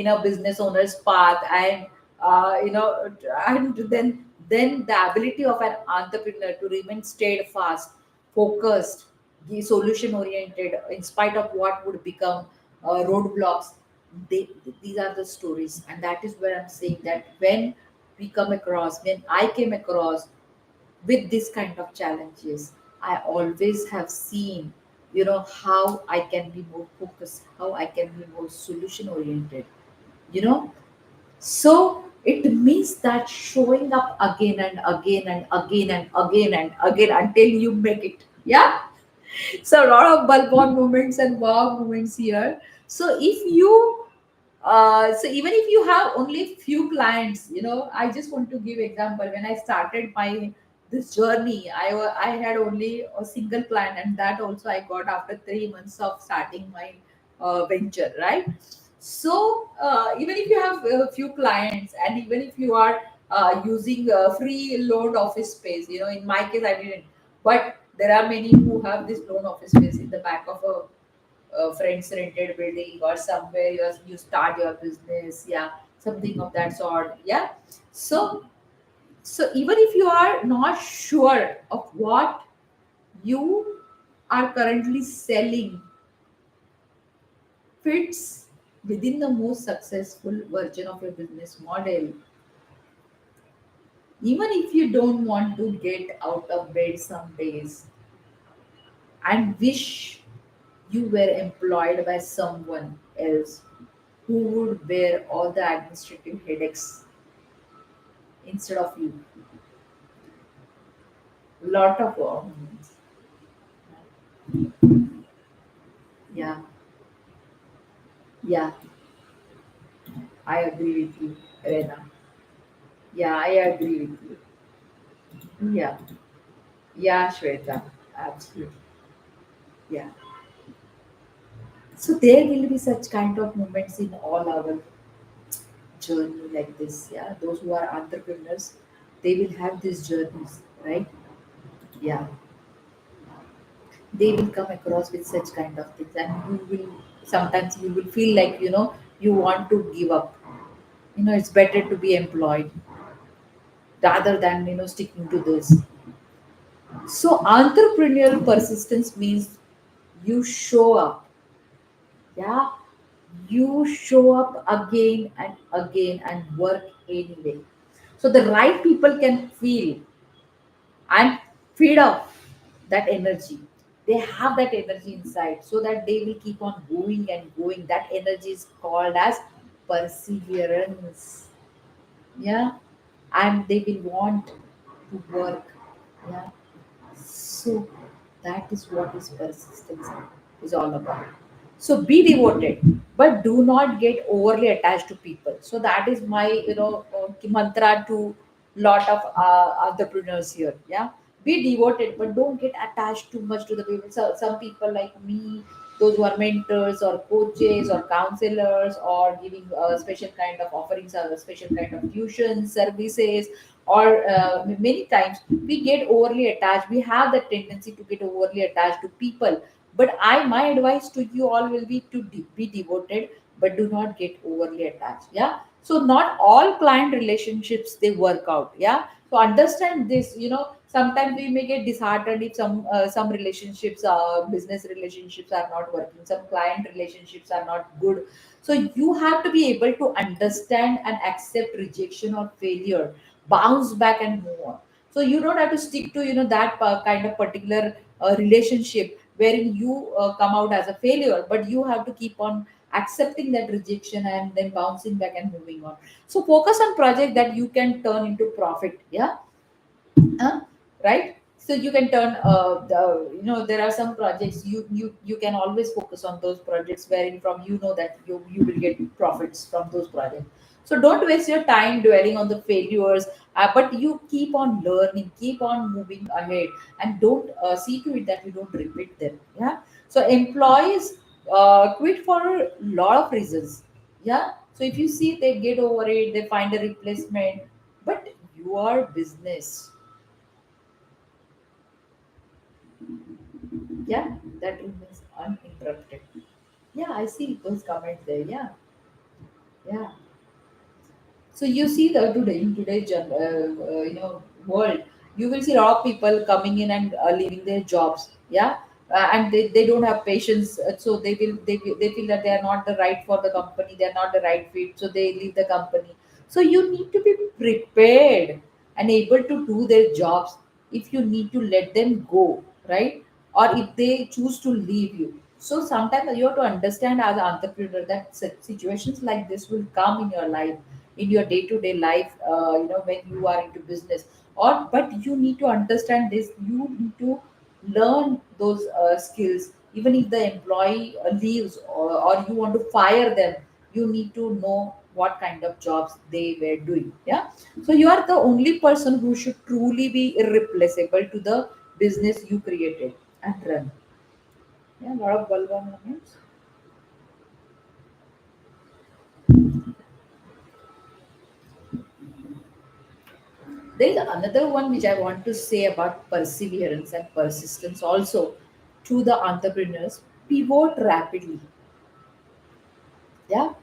a business owner's path, and and then the ability of an entrepreneur to remain steadfast, focused, be solution oriented, in spite of what would become roadblocks. they these are the stories, and that is where I'm saying that when I came across with this kind of challenges, I always have seen, how I can be more focused, how I can be more solution oriented, you know so it means that showing up again and again and again and again and again until you make it. Yeah. So a lot of bulb on moments and wow moments here. So if you so even if you have only few clients, I just want to give example. When I started my this journey, I had only a single client, and that also I got after 3 months of starting my venture, right? So even if you have a few clients, and even if you are using free loan office space, in my case I didn't, but there are many who have this loan office space in the back of a friend's rented building, or somewhere you start your business. Yeah. Something of that sort. Yeah. So even if you are not sure of what you are currently selling fits within the most successful version of your business model, even if you don't want to get out of bed some days and wish you were employed by someone else who would bear all the administrative headaches instead of you. Lot of yeah, yeah, I agree with you, Rena. Yeah, I agree with you. Yeah, yeah, Shweta, absolutely. Yeah. So there will be such kind of moments in all our journey like this. Yeah, those who are entrepreneurs, they will have these journeys, right? Yeah, they will come across with such kind of things, and you will sometimes you will feel like you want to give up. It's better to be employed rather than sticking to this. So entrepreneurial persistence means you show up. Yeah, you show up again and again and work anyway. So the right people can feel and feed off that energy. They have that energy inside so that they will keep on going and going. That energy is called as perseverance. Yeah, and they will want to work. Yeah, so that is what is persistence is all about. So be devoted, but do not get overly attached to people. So that is my mantra to lot of entrepreneurs here. Yeah, be devoted, but don't get attached too much to the people. So some people like me, those who are mentors or coaches or counselors or giving a special kind of offerings or a special kind of tuition services, or many times we get overly attached. We have the tendency to get overly attached to people, but my advice to you all will be to be devoted, but do not get overly attached. Yeah, so not all client relationships they work out. Yeah, so understand this. Sometimes we may get disheartened if some relationships, business relationships are not working, some client relationships are not good. So you have to be able to understand and accept rejection or failure, bounce back and move on. So you don't have to stick to that kind of particular relationship wherein you come out as a failure, but you have to keep on accepting that rejection and then bouncing back and moving on. So focus on project that you can turn into profit. Yeah. Huh? Right, so you can turn there are some projects you can always focus on those projects wherein from that you will get profits from those projects. So don't waste your time dwelling on the failures, but you keep on learning, keep on moving ahead, and don't see to it that you don't repeat them. Yeah, so employees quit for a lot of reasons. Yeah, so if you see they get over it, they find a replacement, but your business, yeah, that remains uninterrupted. Yeah, I see those comments there. Yeah, yeah. So you see that today in today's world, you will see a lot of people coming in and leaving their jobs. Yeah, and they don't have patience, so they feel that they are not the right for the company, they are not the right fit, so they leave the company. So you need to be prepared and able to do their jobs if you need to let them go, right? Or if they choose to leave you. So sometimes you have to understand as an entrepreneur that situations like this will come in your life, in your day-to-day life, when you are into business. Or but you need to understand this, you need to learn those skills. Even if the employee leaves, or you want to fire them, you need to know what kind of jobs they were doing. Yeah, so you are the only person who should truly be irreplaceable to the business you created and run. Yeah, a lot of vulva moments. There is another one which I want to say about perseverance and persistence also to the entrepreneurs. Pivot rapidly, yeah,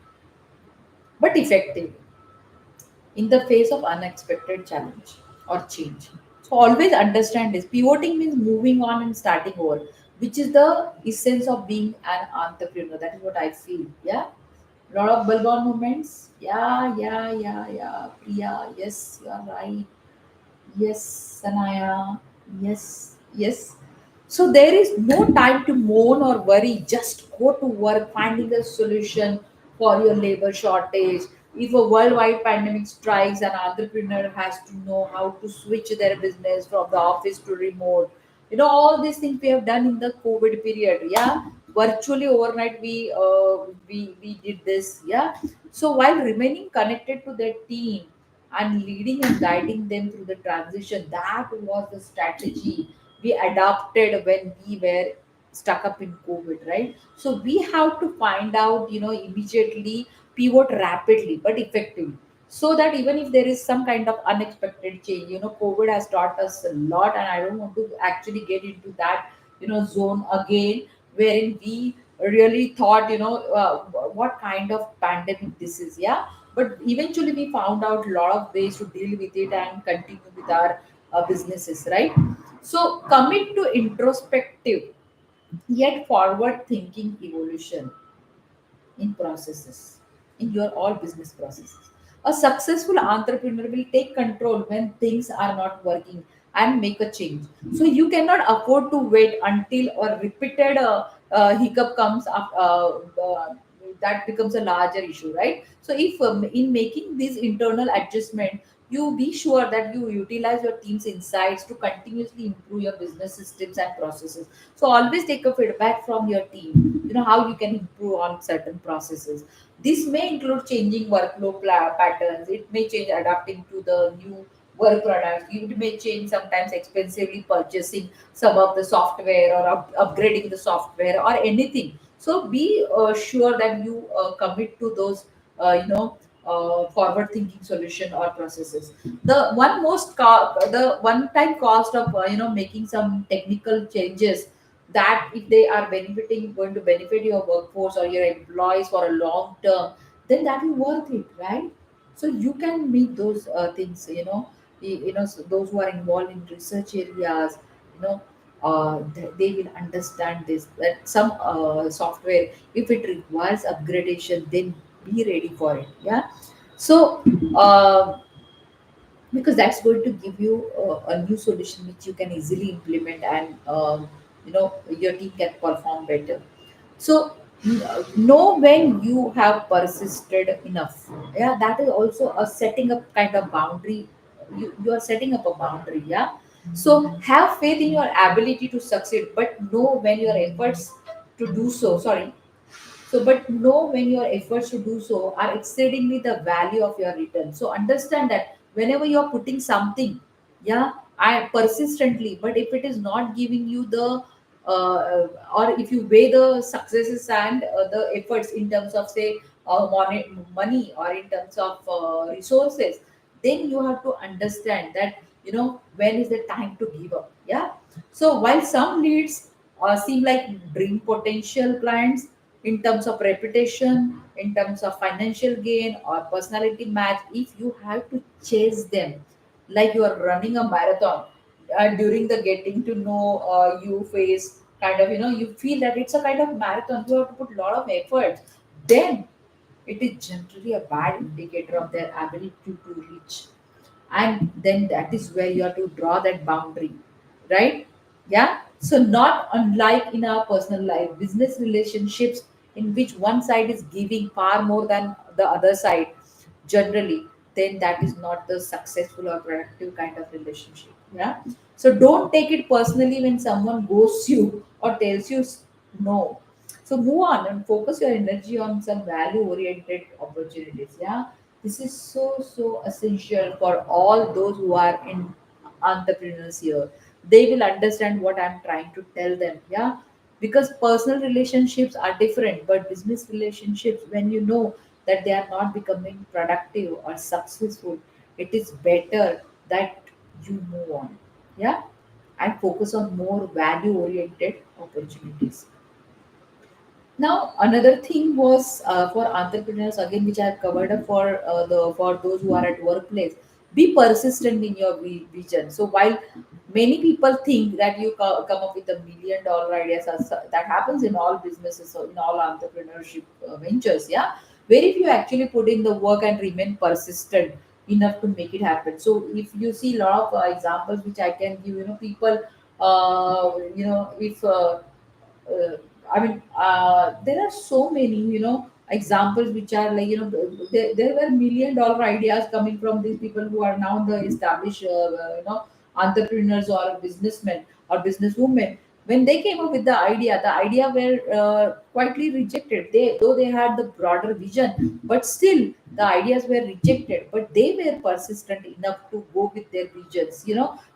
but effective in the face of unexpected challenge or change. So always understand this. Pivoting means moving on and starting over, which is the essence of being an entrepreneur. That is what I feel. Yeah. Lot of Balban moments. Yeah, yeah, yeah, yeah. Priya, yes, you are right. Yes, Sanaya. Yes, yes. So there is no time to moan or worry. Just go to work, finding a solution for your labor shortage. If a worldwide pandemic strikes, an entrepreneur has to know how to switch their business from the office to remote. All these things we have done in the COVID period. Yeah, virtually overnight we did this. Yeah, so while remaining connected to their team and leading and guiding them through the transition, that was the strategy we adopted when we were stuck up in COVID, right? So we have to find out, immediately, pivot rapidly but effectively. So that even if there is some kind of unexpected change, COVID has taught us a lot, and I don't want to actually get into that, zone again, wherein we really thought, what kind of pandemic this is, yeah. But eventually we found out a lot of ways to deal with it and continue with our businesses, right? So commit to introspective yet forward thinking evolution in processes, in your all business processes. A successful entrepreneur will take control when things are not working and make a change. So you cannot afford to wait until a repeated hiccup comes up. That becomes a larger issue, right? So if in making these internal adjustment, you be sure that you utilize your team's insights to continuously improve your business systems and processes. So always take a feedback from your team, how you can improve on certain processes. This may include changing workflow patterns. It may change adapting to the new work products. It may change sometimes expensively purchasing some of the software or upgrading the software or anything. So be sure that you commit to those forward thinking solution or processes. The one time cost of making some technical changes, that if they are going to benefit your workforce or your employees for a long term, then that is worth it, right? So you can make those things, so those who are involved in research areas, you know they will understand this, that some software, if it requires upgradation, then be ready for it, yeah. So uh, because that's going to give you a new solution which you can easily implement, and your team can perform better. So know when you have persisted enough. Yeah, that is also a setting up kind of boundary. You are setting up a boundary, yeah. So have faith in your ability to succeed, but know when your efforts to do so, sorry, so, but know when your efforts to do so are exceedingly the value of your return. So, understand that whenever you are putting something, yeah, I persistently, but if it is not giving you the, or if you weigh the successes and the efforts in terms of, say, money or in terms of resources, then you have to understand that, when is the time to give up, yeah. So, while some leads seem like dream potential clients, in terms of reputation, in terms of financial gain or personality match, if you have to chase them like you are running a marathon, during the getting to know you phase, kind of, you feel that it's a kind of marathon, you have to put a lot of effort, then it is generally a bad indicator of their ability to reach. And then that is where you have to draw that boundary, right? Yeah. So not unlike in our personal life, business relationships in which one side is giving far more than the other side, generally, then that is not the successful or productive kind of relationship, yeah. So don't take it personally when someone ghosts you or tells you no. So move on and focus your energy on some value oriented opportunities, yeah. This is so essential for all those who are in entrepreneurs here. They will understand what I'm trying to tell them, yeah. Because personal relationships are different, but business relationships, when you know that they are not becoming productive or successful, it is better that you move on, yeah, and focus on more value oriented opportunities. Now, another thing was for entrepreneurs again, which I have covered up for the for those who are at workplace. Be persistent in your vision. So while many people think that you come up with $1 million ideas, that happens in all businesses or in all entrepreneurship ventures, yeah. Where if you actually put in the work and remain persistent enough to make it happen. So if you see a lot of examples which I can give, people if uh, there are so many, examples which are like, there were $1 million ideas coming from these people who are now the established, entrepreneurs or businessmen or businesswomen. When they came up with the idea were quietly rejected. Though they had the broader vision, but still the ideas were rejected. But they were persistent enough to go with their visions.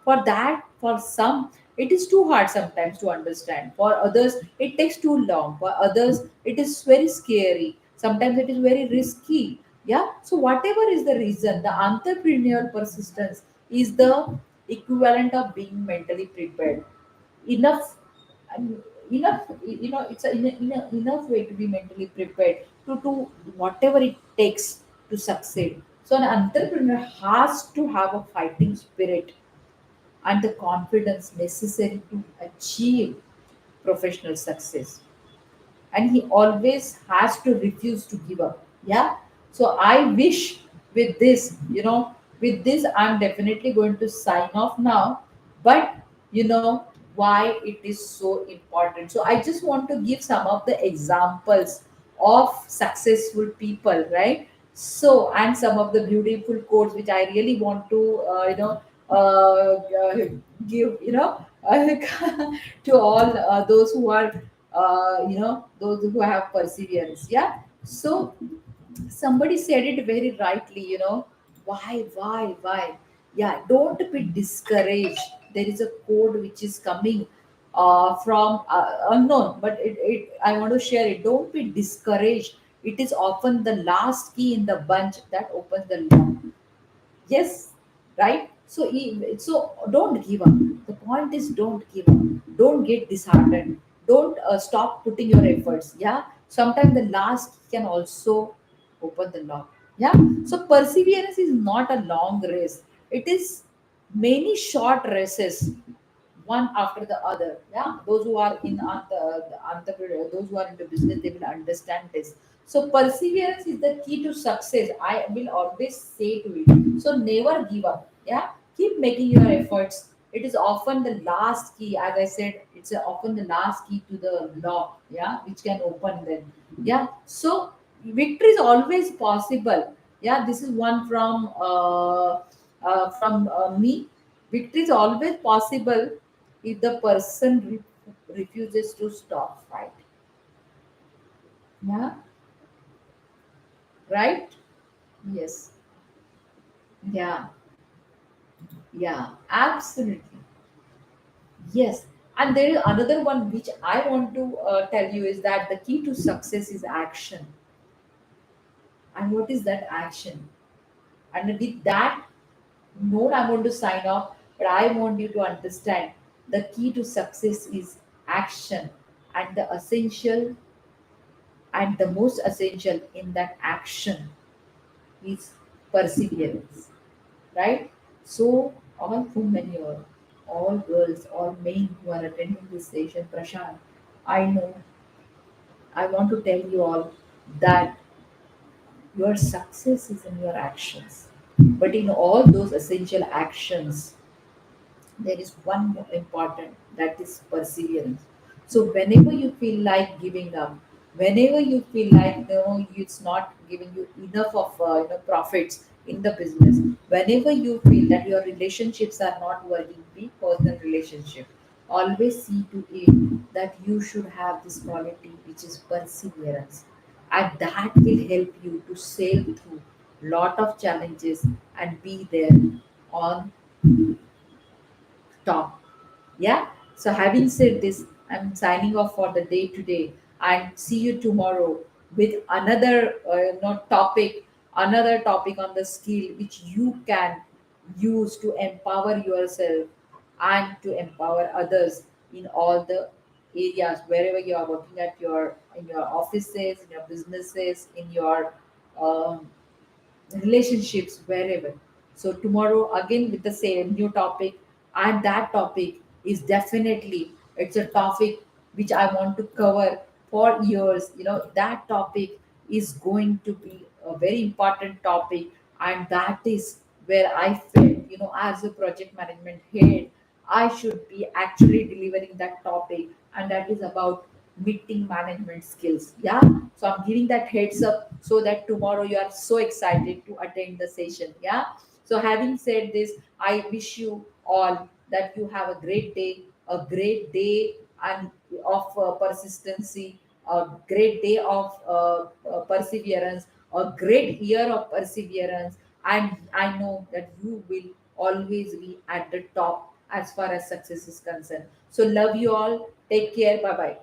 For that, for some, it is too hard sometimes to understand. For others, it takes too long. For others, it is very scary. Sometimes it is very risky. Yeah. So whatever is the reason, the entrepreneurial persistence is the equivalent of being mentally prepared enough. And enough, it's enough way to be mentally prepared to do whatever it takes to succeed. So an entrepreneur has to have a fighting spirit and the confidence necessary to achieve professional success, and he always has to refuse to give up. Yeah. So I wish, with this, with this, I'm definitely going to sign off now. But why it is so important, so I just want to give some of the examples of successful people, right? So, and some of the beautiful quotes which I really want to give, to all those who are, those who have perseverance. Yeah. So somebody said it very rightly, why. Yeah, don't be discouraged. There is a code which is coming from unknown, but I want to share it. Don't be discouraged. It is often the last key in the bunch that opens the lock. Yes, right. So so don't give up. The point is, don't give up. Don't get disheartened. Don't stop putting your efforts. Yeah. Sometimes the last can also open the lock. Yeah. So perseverance is not a long race. It is many short races, one after the other. Yeah, those who are in the entrepreneur, those who are into business, they will understand this. So perseverance is the key to success. I will always say to it. So never give up. Yeah, keep making your efforts. It is often the last key, as I said. It's often the last key to the lock. Yeah, which can open then. Yeah. So victory is always possible. Yeah, this is one from me. Victory is always possible if the person refuses to stop fighting. Yeah, right? Yes. Yeah, yeah, absolutely. Yes. And there is another one which I want to tell you is that the key to success is action. And what is that action? And with that note, I want to sign off, but I want you to understand the key to success is action, and the essential and the most essential in that action is perseverance, right? So, all women here, all girls, all men who are attending this session, Prashant, I know, I want to tell you all that your success is in your actions. But in all those essential actions, there is one more important, that is perseverance. So whenever you feel like giving up, whenever you feel like it's not giving you enough of profits in the business, whenever you feel that your relationships are not working, be personal relationship, always see to it that you should have this quality which is perseverance, and that will help you to sail through lot of challenges and be there on top. Yeah. So having said this, I'm signing off for the day today, and see you tomorrow with another topic, another topic on the skill which you can use to empower yourself and to empower others in all the areas wherever you are working, at your in your offices, in your businesses, in your um, relationships, wherever. So tomorrow again with the same new topic, and that topic is definitely, it's a topic which I want to cover for years. That topic is going to be a very important topic, and that is where I felt, as a project management head, I should be actually delivering that topic, and that is about meeting management skills. Yeah. So I'm giving that heads up so that tomorrow you are so excited to attend the session. Yeah. So having said this, I wish you all that you have a great day and of persistency, a great day of perseverance, a great year of perseverance, and I know that you will always be at the top as far as success is concerned. So love you all. Take care. Bye bye.